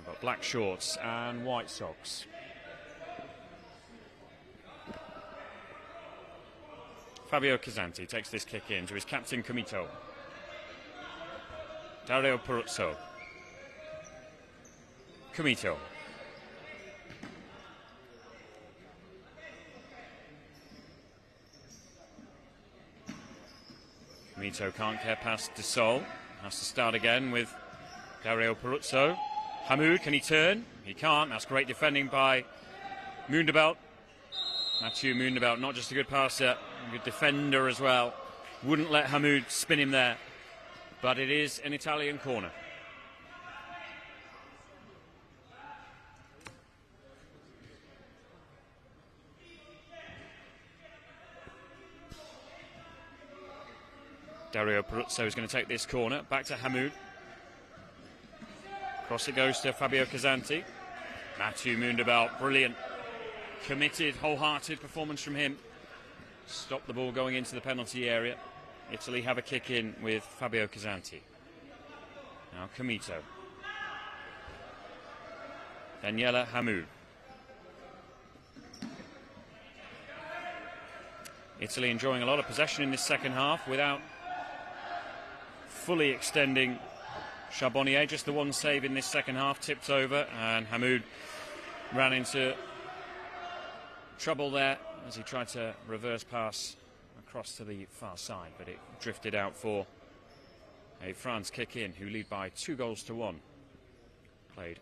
got black shorts and white socks. Fabio Casanti takes this kick in to his captain Comito. Dario Peruzzo. Comito. Comito can't get past Dessol. Has to start again with Dario Peruzzo. Hamoud, can he turn? He can't. That's great defending by Moundabelt. Mathieu Moundabelt, not just a good passer, a good defender as well. Wouldn't let Hamoud spin him there. But it is an Italian corner. Dario Peruzzo is going to take this corner. Back to Hamoud. Cross it goes to Fabio Casanti. Mathieu Moundabelt, brilliant. Committed, wholehearted performance from him. Stop the ball going into the penalty area. Italy have a kick in with Fabio Casanti. Now Comito. Daniela Hamoud. Italy enjoying a lot of possession in this second half without fully extending Charbonnier. Just the one save in this second half, tipped over, and Hamoud ran into trouble there as he tried to reverse pass across to the far side, but it drifted out for a France kick-in, who lead by 2-1. Played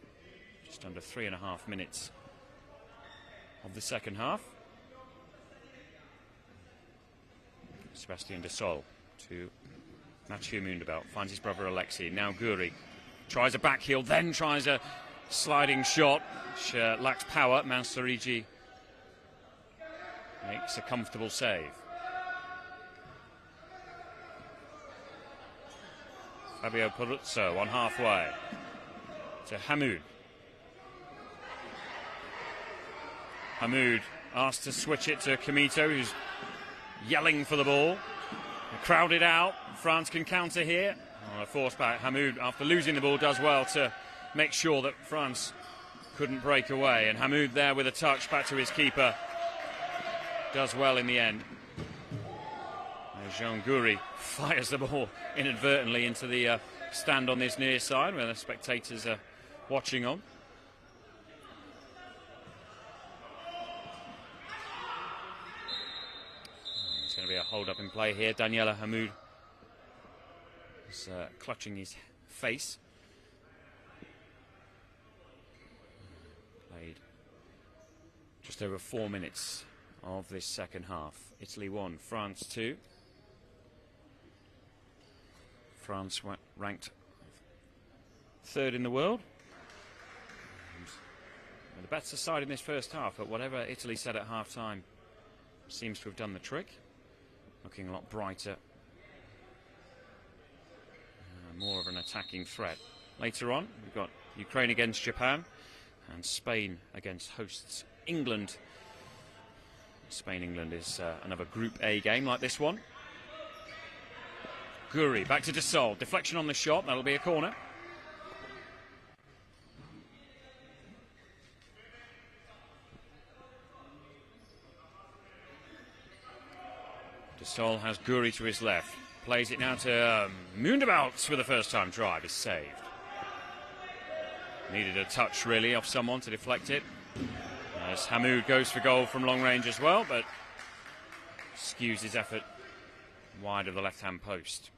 just under 3.5 minutes of the second half. Sebastian Desaulles to Mathieu Mundebelt, finds his brother Alexei. Now Guri tries a back heel, then tries a sliding shot, which lacks power. Mansurigi makes a comfortable save. Fabio Peruzzo on halfway to Hamoud. Hamoud asked to switch it to Kamito, who's yelling for the ball. Crowded out. France can counter here. A force back. Hamoud, after losing the ball, does well to make sure that France couldn't break away. And Hamoud there with a touch back to his keeper. Does well in the end. Jean Guri fires the ball inadvertently into the stand on this near side where the spectators are watching on. It's going to be a hold-up in play here. Daniela Hamoud is clutching his face. Played just over 4 minutes of this second half. Italy 1, France 2. France ranked 3rd in the world. And the better side in this first half, but whatever Italy said at half-time seems to have done the trick. Looking a lot brighter. More of an attacking threat. Later on, we've got Ukraine against Japan and Spain against hosts England. Spain-England is another Group A game like this one. Guri back to Desaulles. Deflection on the shot. That'll be a corner. Desaulles has Guri to his left. Plays it now to Mundebelt for the first time. Drive is saved. Needed a touch really off someone to deflect it. As Hamoud goes for goal from long range as well, but skews his effort wide of the left-hand post.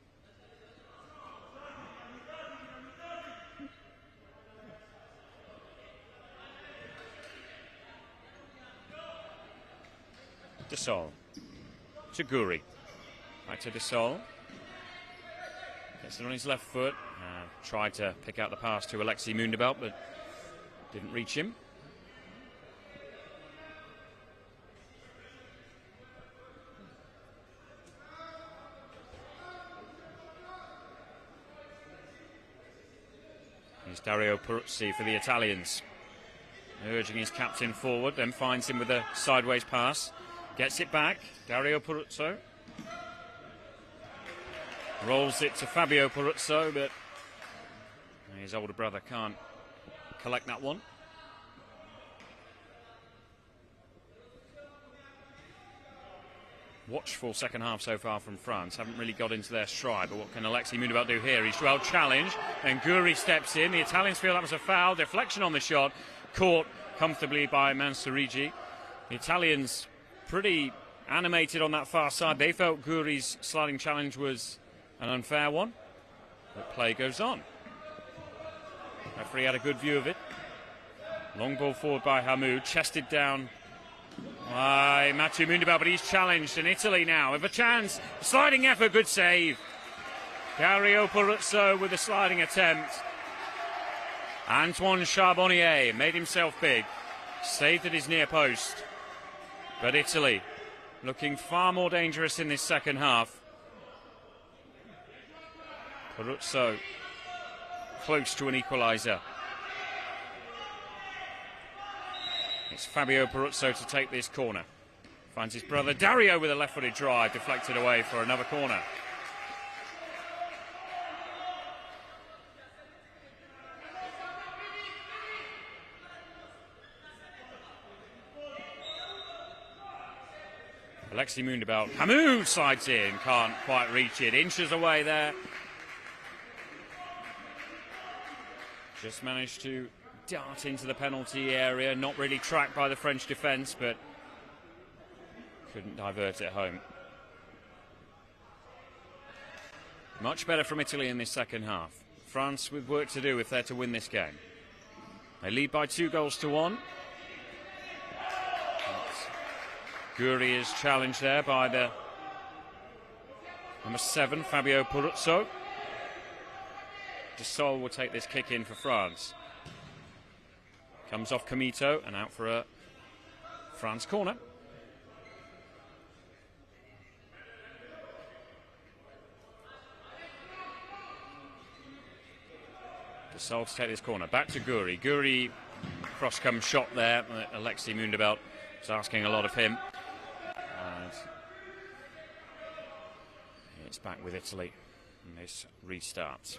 Desaulles to Guri. Back to Desaulles. Gets it on his left foot. Tried to pick out the pass to Alexei Mundebelt, but didn't reach him. Here's Dario Peruzzi for the Italians. Urging his captain forward, then finds him with a sideways pass. Gets it back. Dario Peruzzo. Rolls it to Fabio Peruzzo, but his older brother can't collect that one. Watchful second half so far from France. Haven't really got into their stride, but what can Alexei Mundebelt do here? He's well challenged, and Guri steps in. The Italians feel that was a foul. Deflection on the shot. Caught comfortably by Mansurigi. The Italians pretty animated on that far side. They felt Guri's sliding challenge was an unfair one, but play goes on. Referee had a good view of it. Long ball forward by Hamoud, chested down by Mathieu Mundebelt, but he's challenged, and Italy now have a chance. Sliding effort, good save. Dario Peruzzo with a sliding attempt. Antoine Charbonnier made himself big, saved at his near post. But Italy looking far more dangerous in this second half. Peruzzo close to an equaliser. It's Fabio Peruzzo to take this corner. Finds his brother Dario with a left-footed drive, deflected away for another corner. Alexei Mundebelt. Hamoud slides in, can't quite reach it. Inches away there. Just managed to dart into the penalty area. Not really tracked by the French defence, but Couldn't divert it home. Much better from Italy in this second half. France with work to do if they're to win this game. They lead by 2-1. Guri is challenged there by the number 7, Fabio Peruzzo. De Sol will take this kick in for France. Comes off Comito and out for a France corner. De Sol to take this corner. Back to Guri. Guri, cross-come shot there. Alexis Mundebelt is asking a lot of him. And it's back with Italy. And this restarts.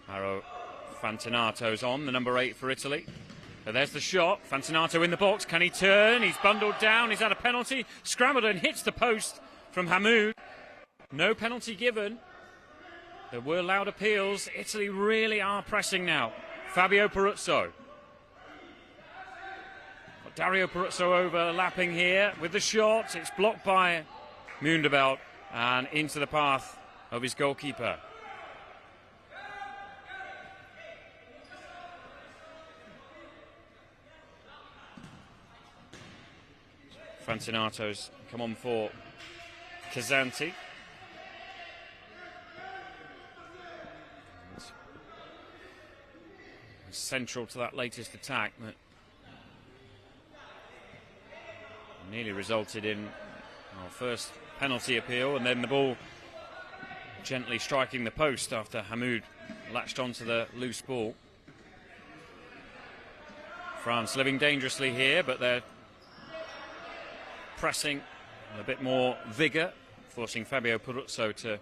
Mauro Fantinato's on, the number 8 for Italy. So there's the shot. Fantinato in the box. Can he turn? He's bundled down. He's had a penalty. Scrambled and hits the post from Hamoud. No penalty given. There were loud appeals. Italy really are pressing now. Fabio Peruzzo. Got Dario Peruzzo overlapping here with the shot. It's blocked by Mundebelt and into the path of his goalkeeper. Fantinato's come on for Kazanti. Central to that latest attack that nearly resulted in our first penalty appeal, and then the ball gently striking the post after Hamoud latched onto the loose ball. France living dangerously here, but they're pressing with a bit more vigour, forcing Fabio Peruzzo to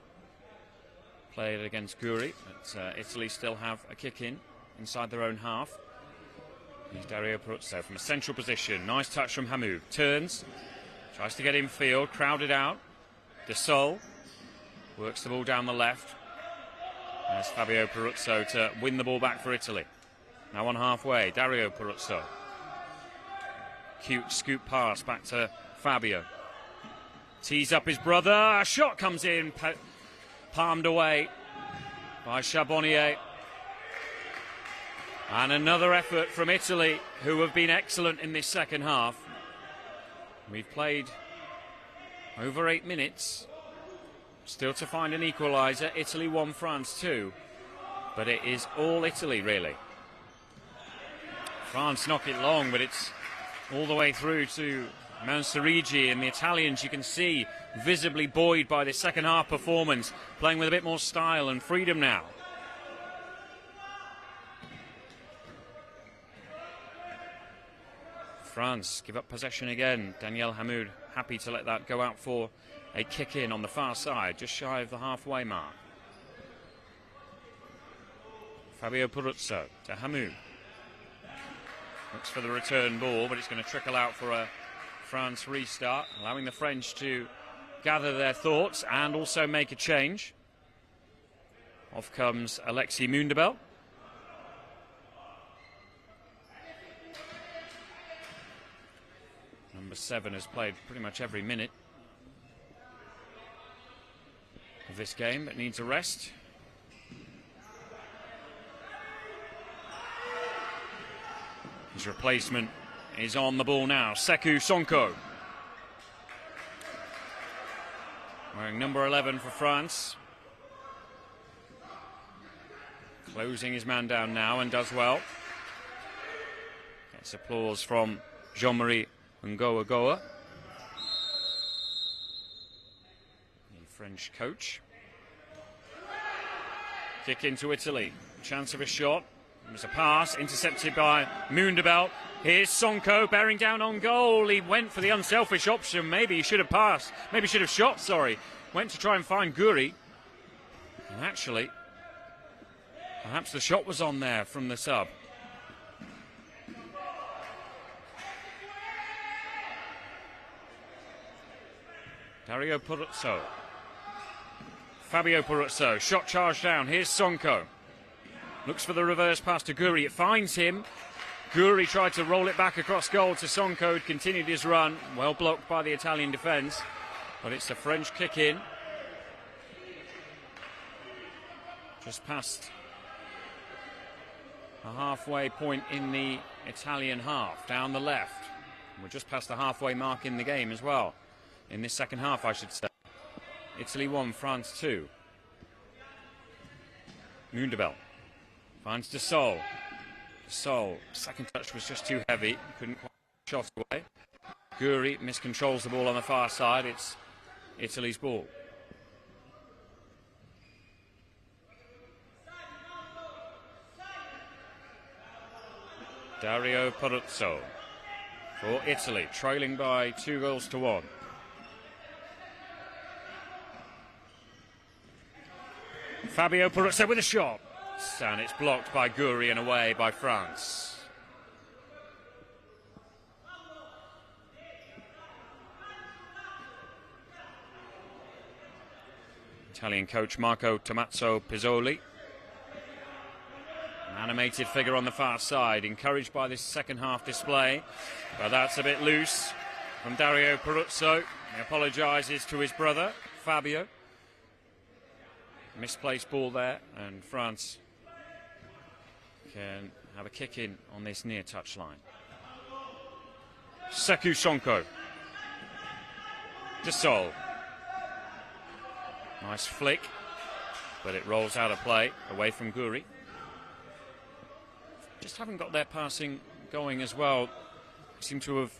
play it against Guri. But Italy still have a kick in inside their own half. Here's Dario Peruzzo from a central position. Nice touch from Hamoud. Turns, tries to get in field, crowded out. De Sol works the ball down the left. There's Fabio Peruzzo to win the ball back for Italy. Now on halfway, Dario Peruzzo. Cute scoop pass back to Fabio. Tees up his brother. A shot comes in, palmed away by Charbonnier. And another effort from Italy, who have been excellent in this second half. We've played over 8 minutes. Still to find an equaliser. Italy 1, France 2. But it is all Italy, really. France knock it long, but it's all the way through to Mansurigi, and the Italians, you can see, visibly buoyed by this second half performance, playing with a bit more style and freedom now. France give up possession again. Daniel Hamoud happy to let that go out for a kick in on the far side, just shy of the halfway mark. Fabio Peruzzo to Hamoud. Looks for the return ball, but it's going to trickle out for a France restart, allowing the French to gather their thoughts and also make a change. Off comes Alexis Mundebelt. Number 7 has played pretty much every minute of this game, but needs a rest. His replacement is on the ball now. Sekou Sonko. Wearing number 11 for France. Closing his man down now and does well. Gets applause from Jean-Marie Ngoa, the French coach. Kick into Italy. Chance of a shot. There's a pass intercepted by Mundebelt. Here's Sonko bearing down on goal. He went for the unselfish option. Maybe he should have passed. Maybe should have shot, sorry. Went to try and find Guri. And actually, perhaps the shot was on there from the sub. Dario Peruzzo. Fabio Peruzzo. Shot charged down. Here's Sonko. Looks for the reverse pass to Guri. It finds him. Guri tried to roll it back across goal to Sonko, who continued his run. Well blocked by the Italian defence, but it's a French kick in. Just past a halfway point in the Italian half, down the left. We're just past the halfway mark in the game as well. In this second half, I should say. Italy 1, France 2. Mundebel finds De Sol. Sol, second touch was just too heavy, couldn't quite shot away. Guri miscontrols the ball on the far side. It's Italy's ball. Dario Peruzzo for Italy, trailing by 2-1. Fabio Peruzzo with a shot, and it's blocked by Guri and away by France. Italian coach Marco Tommaso Pizzoli, an animated figure on the far side, encouraged by this second half display, but that's a bit loose from Dario Peruzzo. He apologises to his brother Fabio. Misplaced ball there, and France can have a kick in on this near touchline. Sekou Sonko. De Sol. Nice flick, but it rolls out of play, away from Guri. Just haven't got their passing going as well. Seem to have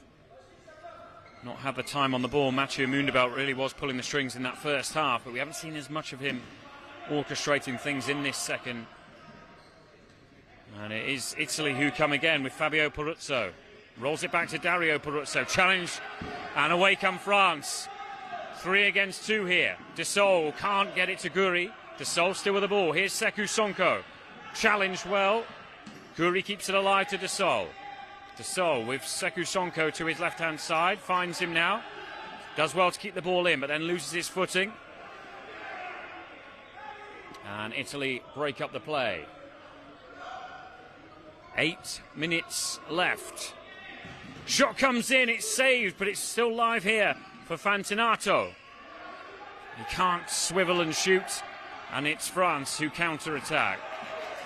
not had the time on the ball. Mathieu Mundebel really was pulling the strings in that first half, but we haven't seen as much of him orchestrating things in this second. And it is Italy who come again with Fabio Peruzzo. Rolls it back to Dario Peruzzo. Challenge, and away come France. 3 against 2 here. De Sol can't get it to Guri. De Sol still with the ball. Here's Sekou Sonko. Challenged well. Guri keeps it alive to De Sol. De Sol with Sekou Sonko to his left-hand side. Finds him now. Does well to keep the ball in, but then loses his footing. And Italy break up the play. 8 minutes left. Shot comes in, it's saved, but it's still live here for Fantinato. He can't swivel and shoot, and it's France who counter-attack.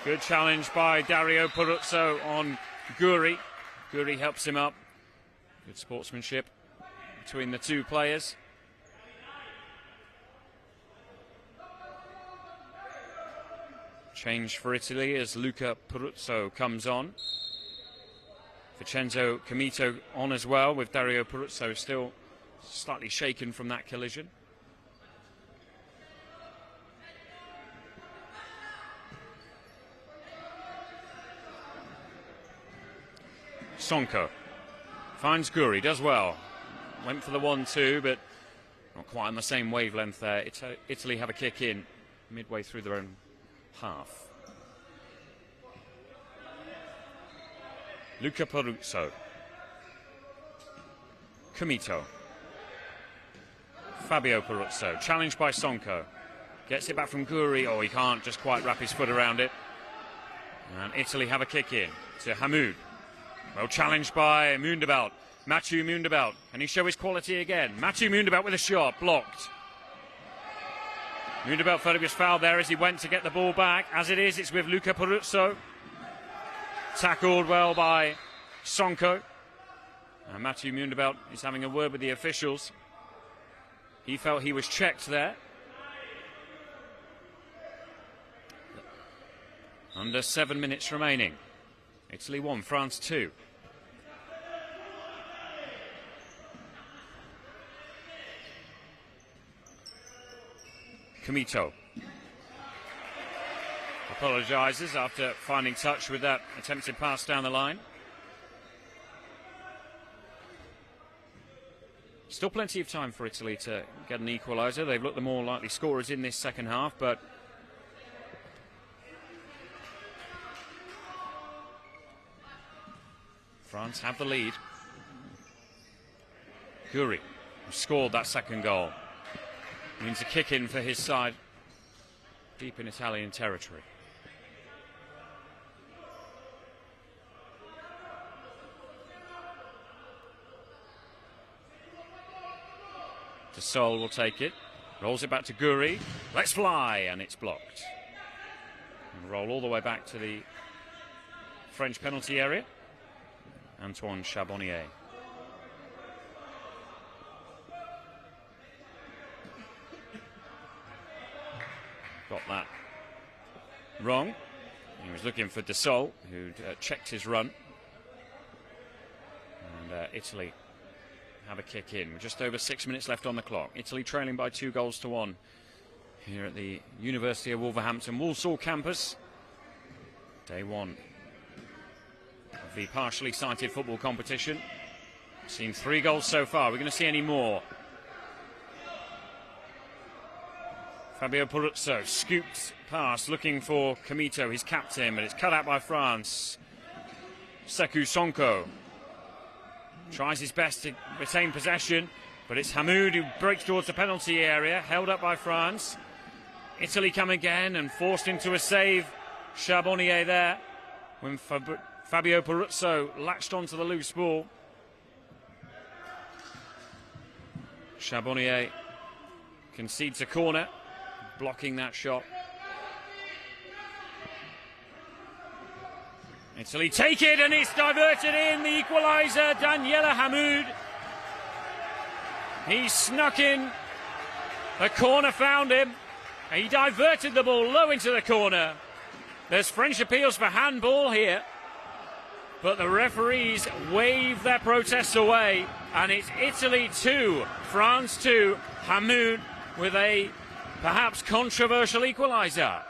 Good challenge by Dario Peruzzo on Guri. Guri helps him up. Good sportsmanship between the two players. Change for Italy as Luca Peruzzo comes on. Vincenzo Comito on as well, with Dario Peruzzo still slightly shaken from that collision. Sonko finds Guri, does well. Went for the 1-2, but not quite on the same wavelength there. Italy have a kick in midway through their own half. Luca Peruzzo. Comito. Fabio Peruzzo. Challenged by Sonko. Gets it back from Guri. Oh, he can't just quite wrap his foot around it. And Italy have a kick in to Hamoud. Well challenged by Mundebel. Mathieu Mundebel. Can he show his quality again? Mathieu Mundebel with a shot. Blocked. Mundebel thought he was fouled there as he went to get the ball back. As it is, it's with Luca Peruzzo. Tackled well by Sonko. And Mathieu Mundebel is having a word with the officials. He felt he was checked there. Under 7 minutes remaining. Italy 1, France 2. Comito apologises after finding touch with that attempted pass down the line. Still plenty of time for Italy to get an equaliser. They've looked the more likely scorers in this second half, but France have the lead. Guri, who scored that second goal, means a kick in for his side deep in Italian territory. De Sol will take it. Rolls it back to Guri. Let's fly, and it's blocked. And roll all the way back to the French penalty area. Antoine Charbonnier. Got that wrong. He was looking for De Sol, who'd checked his run. And Italy have a kick in. With just over 6 minutes left on the clock. Italy trailing by 2-1 here at the University of Wolverhampton Walsall campus. Day one of the partially sighted football competition. Seen 3 goals so far. We're going to see any more. Fabio Peruzzo scooped past, looking for Comito, his captain, but it's cut out by France. Sekou Sonko tries his best to retain possession, but it's Hamoud who breaks towards the penalty area, held up by France. Italy come again and forced into a save. Charbonnier there when Fabio Peruzzo latched onto the loose ball. Charbonnier concedes a corner, blocking that shot. Italy take it, and it's diverted in. The equaliser, Daniela Hamoud. He snuck in. The corner found him. He diverted the ball low into the corner. There's French appeals for handball here, but the referees wave their protests away, and it's Italy 2, France 2. Hamoud with a perhaps controversial equaliser.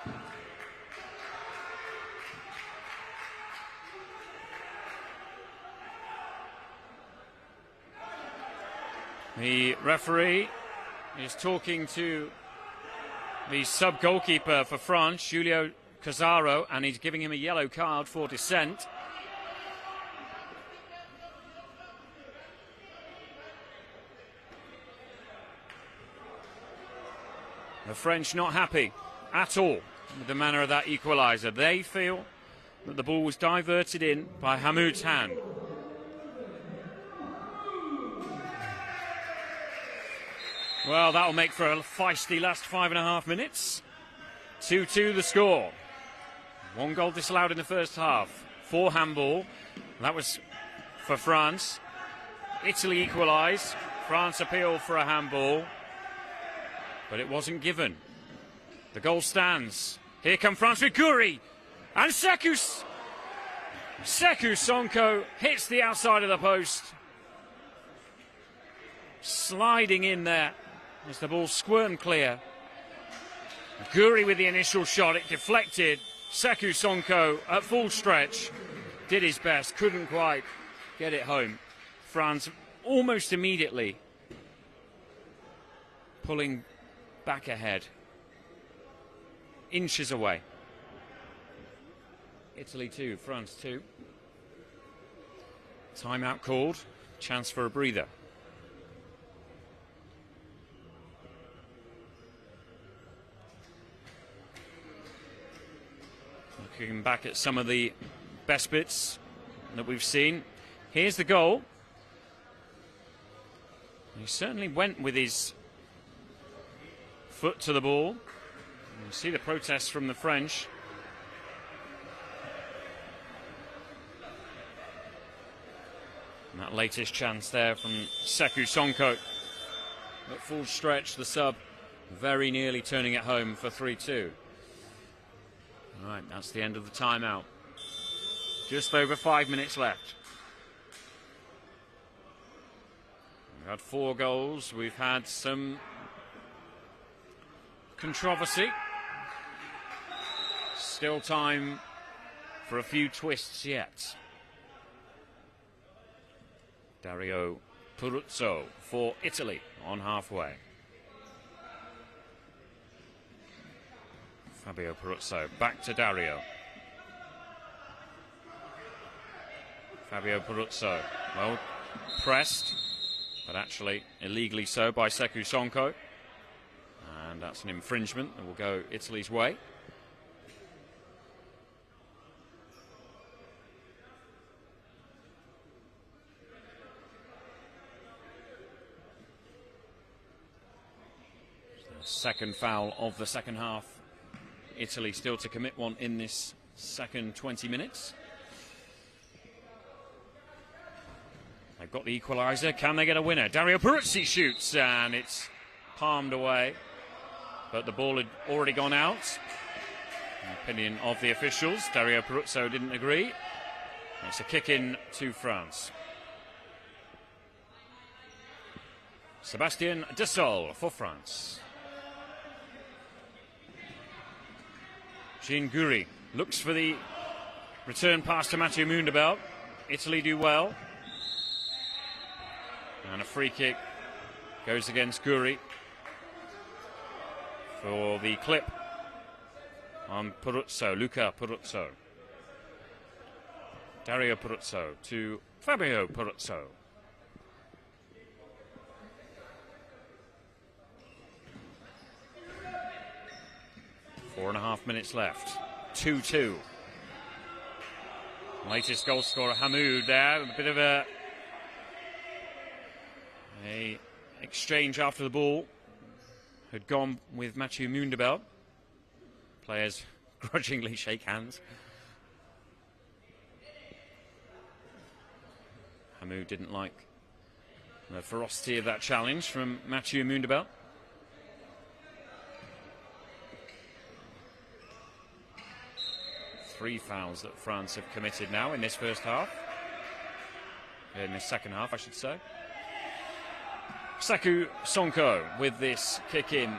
The referee is talking to the sub-goalkeeper for France, Giulio Casaro, and he's giving him a yellow card for dissent. The French not happy at all with the manner of that equaliser. They feel that the ball was diverted in by Hamoud's hand. Well, that'll make for a feisty last 5.5 minutes. 2-2 the score. 1 goal disallowed in the first half. 4 handball. That was for France. Italy equalise. France appeal for a handball, but it wasn't given. The goal stands. Here come France with Guri. And Sekou Sonko hits the outside of the post. Sliding in there as the ball squirmed clear. Guri with the initial shot, it deflected. Sekou Sonko at full stretch did his best, couldn't quite get it home. France almost immediately pulling back ahead, inches away. Italy 2, France 2. Timeout called, chance for a breather. Looking back at some of the best bits that we've seen. Here's the goal. He certainly went with his foot to the ball. You see the protests from the French. And that latest chance there from Sekou Sonko. At full stretch, the sub very nearly turning it home for 3-2. All right, that's the end of the timeout. Just over 5 minutes left. We've had 4 goals. We've had some controversy. Still time for a few twists yet. Dario Peruzzo for Italy on halfway. Fabio Peruzzo back to Dario. Fabio Peruzzo, well pressed, but actually illegally so by Sekou Sonko. And that's an infringement that will go Italy's way. Second foul of the second half. Italy still to commit one in this second 20 minutes. They've got the equaliser. Can they get a winner? Dario Peruzzi shoots, and it's palmed away. But the ball had already gone out. In the opinion of the officials, Dario Peruzzo didn't agree. It's a kick in to France. Sébastien Desaulles for France. Jean Guri looks for the return pass to Mathieu Moundabel. Italy do well. And a free kick goes against Guri for the clip on Peruzzo, Luca Peruzzo. Dario Peruzzo to Fabio Peruzzo. Four and a half minutes left. 2-2. Latest goal scorer Hamoud there. A bit of a exchange after the ball had gone with Mathieu Moundabel. Players grudgingly shake hands. Hamoud didn't like the ferocity of that challenge from Mathieu Moundabel. Three fouls that France have committed now in this first half. In this second half, I should say. Sekou Sonko with this kick in.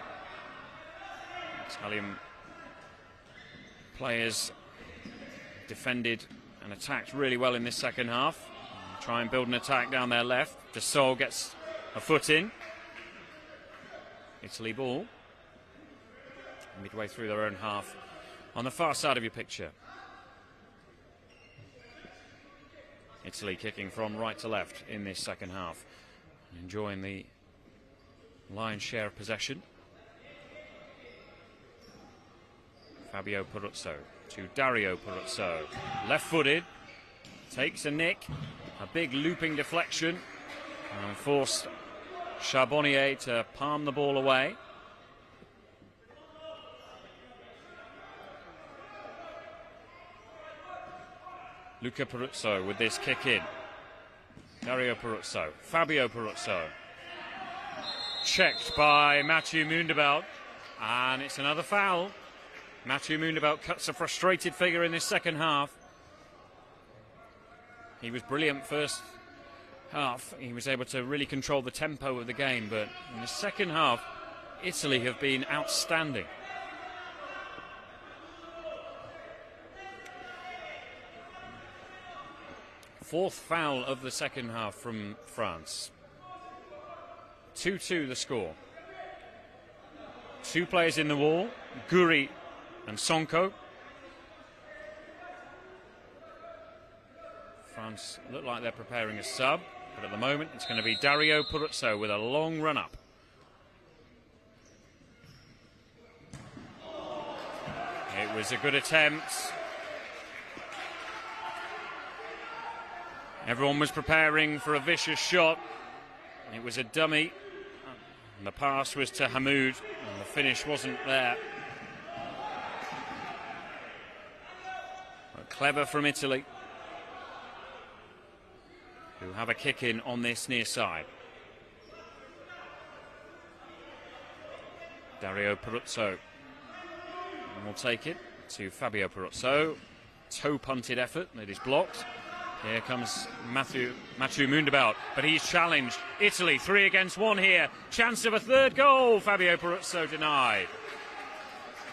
Italian players defended and attacked really well in this second half. Try and build an attack down their left. Desaulles gets a foot in. Italy ball. Midway through their own half. On the far side of your picture. Italy kicking from right to left in this second half. Enjoying the lion's share of possession. Fabio Peruzzo to Dario Peruzzo. Left-footed. Takes a nick. A big looping deflection. And forced Charbonnier to palm the ball away. Luca Peruzzo with this kick in. Dario Peruzzo, Fabio Peruzzo. Checked by Mathieu Moundabel. And it's another foul. Mathieu Moundabel cuts a frustrated figure in this second half. He was brilliant first half. He was able to really control the tempo of the game. But in the second half, Italy have been outstanding. Fourth foul of the second half from France. 2-2 the score. Two players in the wall, Guri and Sonko. France look like they're preparing a sub, but at the moment it's going to be Dario Peruzzo with a long run-up. It was a good attempt. Everyone was preparing for a vicious shot. It was a dummy. And the pass was to Hamoud. And the finish wasn't there. But clever from Italy, who have a kick in on this near side. Dario Peruzzo will take it to Fabio Peruzzo. Toe punted effort that is blocked. Here comes Mathieu Moundabel, but he's challenged. Italy 3 against 1 here. Chance of a third goal. Fabio Peruzzo denied.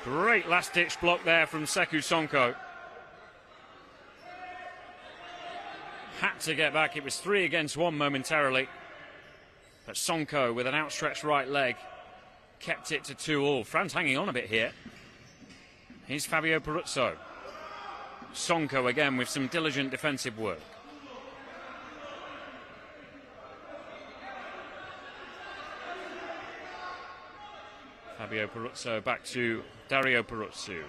Great last-ditch block there from Sekou Sonko. Had to get back. It was 3 against 1 momentarily. But Sonko with an outstretched right leg kept it to 2-2. France hanging on a bit here. Here's Fabio Peruzzo. Sonko again with some diligent defensive work. Fabio Peruzzo back to Dario Peruzzo.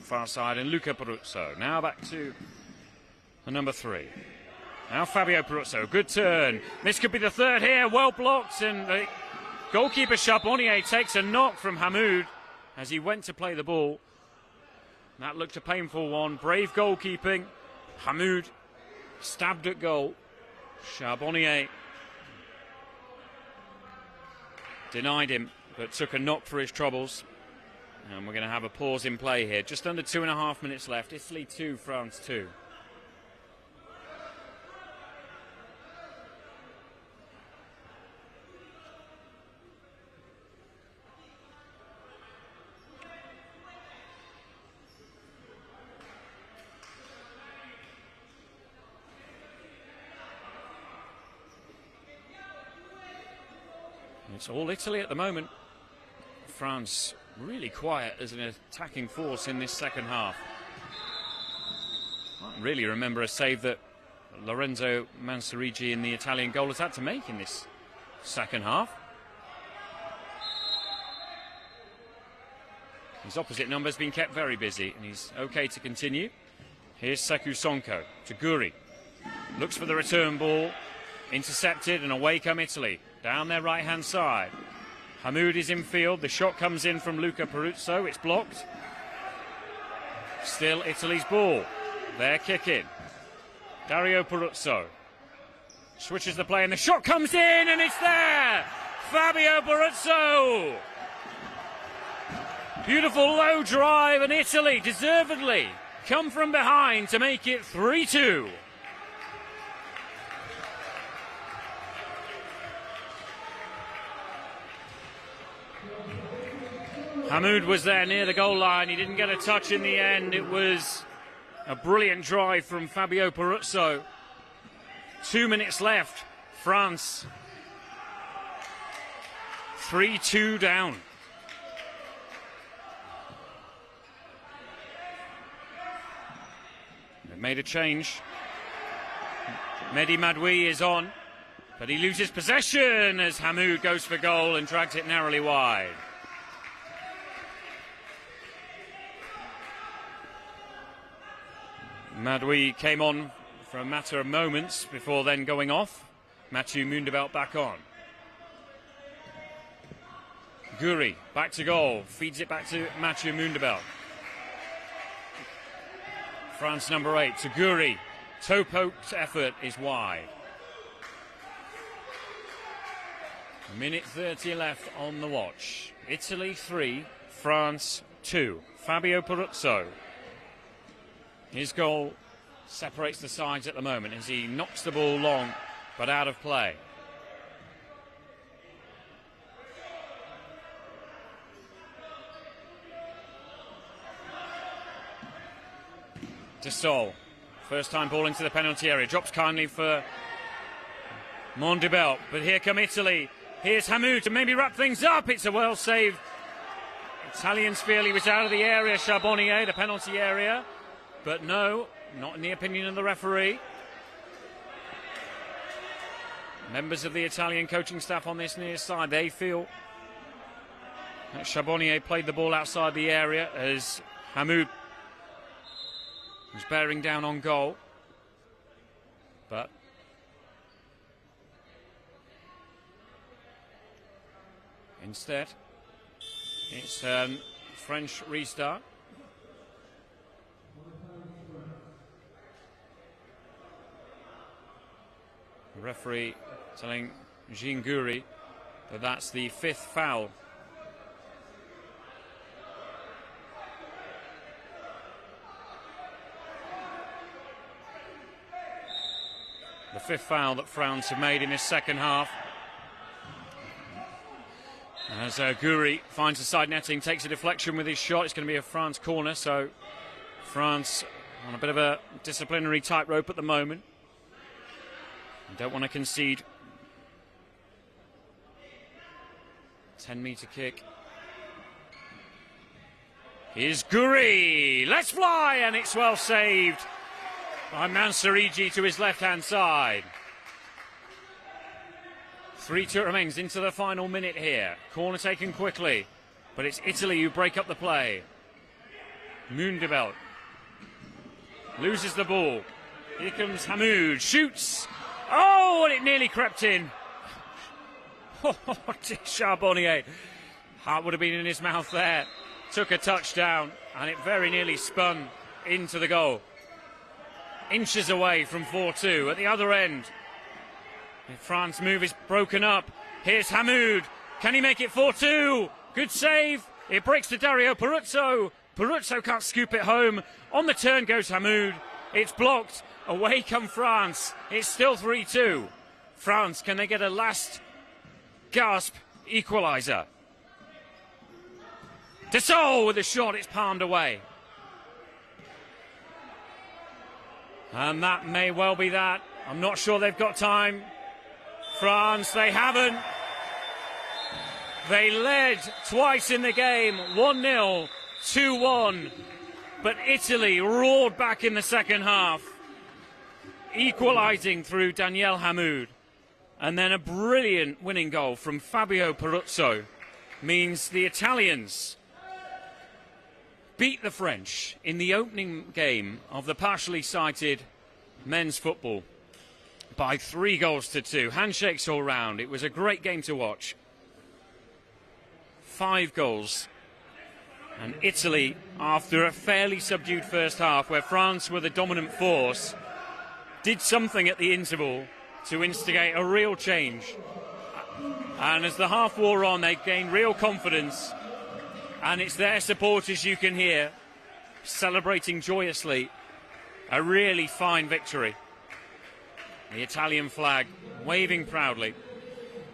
Far side and Luca Peruzzo. Now back to the number 3. Now Fabio Peruzzo. Good turn. This could be the third here. Well blocked, and the Goalkeeper Charbonnier takes a knock from Hamoud as he went to play the ball. That looked a painful one. Brave goalkeeping. Hamoud stabbed at goal. Charbonnier denied him, but took a knock for his troubles. And we're going to have a pause in play here. Just under 2.5 minutes left. Italy 2, France 2. It's all Italy at the moment. France really quiet as an attacking force in this second half. I can't really remember a save that Lorenzo Manserigi in the Italian goal has had to make in this second half. His opposite number's been kept very busy, and he's okay to continue. Here's Sekou Sonko to Guri. Looks for the return ball. Intercepted, and away come Italy. Down their right-hand side. Hamoud is in field. The shot comes in from Luca Peruzzo. It's blocked. Still Italy's ball. They're kicking. Dario Peruzzo switches the play, and the shot comes in, and it's there! Fabio Peruzzo! Beautiful low drive, and Italy deservedly come from behind to make it 3-2. Hamoud was there near the goal line. He didn't get a touch in the end. It was a brilliant drive from Fabio Peruzzo. 2 minutes left. France 3-2 down. They've made a change. Mehdi Madoui is on, but he loses possession as Hamoud goes for goal and drags it narrowly wide. Madoui came on for a matter of moments before then going off. Mathieu Mundebelt back on. Guri back to goal, feeds it back to Mathieu Mundebelt. France number 8 to Guri. Toe-poked effort is wide. Minute 30 left on the watch. Italy 3, France 2. Fabio Peruzzo. His goal separates the sides at the moment as he knocks the ball long, but out of play. Dessol, first time ball into the penalty area, drops kindly for Mundebelt, but here come Italy. Here's Hamoud to maybe wrap things up. It's a well saved. Italians feel he was out of the area, Charbonnier, the penalty area. But no, not in the opinion of the referee. Members of the Italian coaching staff on this near side, they feel that Charbonnier played the ball outside the area as Hamoud was bearing down on goal. But instead, it's French restart. The referee telling Jean Guri that that's the 5th foul. The 5th foul that France have made in this second half. As Guri finds the side netting, takes a deflection with his shot. It's going to be a France corner, so France on a bit of a disciplinary tightrope at the moment. Don't want to concede. 10-metre kick. Here's Guri. Let's fly, and it's well saved by Manserigi to his left-hand side. 3-2 remains into the final minute here. Corner taken quickly, but it's Italy who break up the play. Mundebelt loses the ball. Here comes Hamoud. Shoots. Oh, and it nearly crept in. Charbonnier. Heart would have been in his mouth there. Took a touchdown, and it very nearly spun into the goal. Inches away from 4-2 at the other end. France move is broken up. Here's Hamoud. Can he make it 4-2? Good save. It breaks to Dario Peruzzo. Peruzzo can't scoop it home. On the turn goes Hamoud. It's blocked. Away come France. It's still 3-2. France, can they get a last gasp equaliser? Dassault with a shot. It's palmed away. And that may well be that. I'm not sure they've got time. France, they haven't. They led twice in the game, 1-0, 2-1. But Italy roared back in the second half, equalising through Daniel Hamoud. And then a brilliant winning goal from Fabio Peruzzo means the Italians beat the French in the opening game of the partially sighted men's football by 3-2. Handshakes all round. It was a great game to watch. 5 goals. And Italy, after a fairly subdued first half where France were the dominant force, did something at the interval to instigate a real change. And as the half wore on, they gained real confidence. And it's their supporters you can hear celebrating joyously. A really fine victory. The Italian flag waving proudly.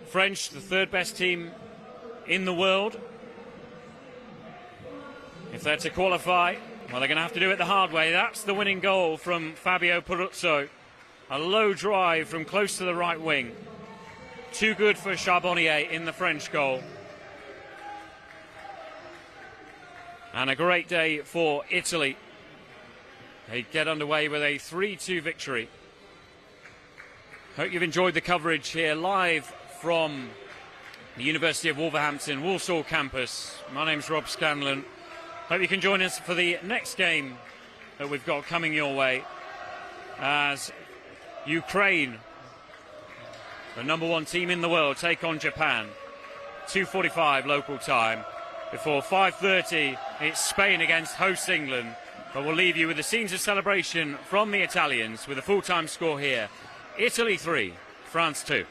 French, the third best team in the world. If they're to qualify, well, they're going to have to do it the hard way. That's the winning goal from Fabio Peruzzo. A low drive from close to the right wing. Too good for Charbonnier in the French goal. And a great day for Italy. They get underway with a 3-2 victory. Hope you've enjoyed the coverage here live from the University of Wolverhampton, Walsall campus. My name's Rob Scanlon. Hope you can join us for the next game that we've got coming your way as Ukraine, the number 1 team in the world, take on Japan. 2:45 local time. Before 5:30, it's Spain against host England. But we'll leave you with the scenes of celebration from the Italians with a full-time score here. Italy 3, France 2.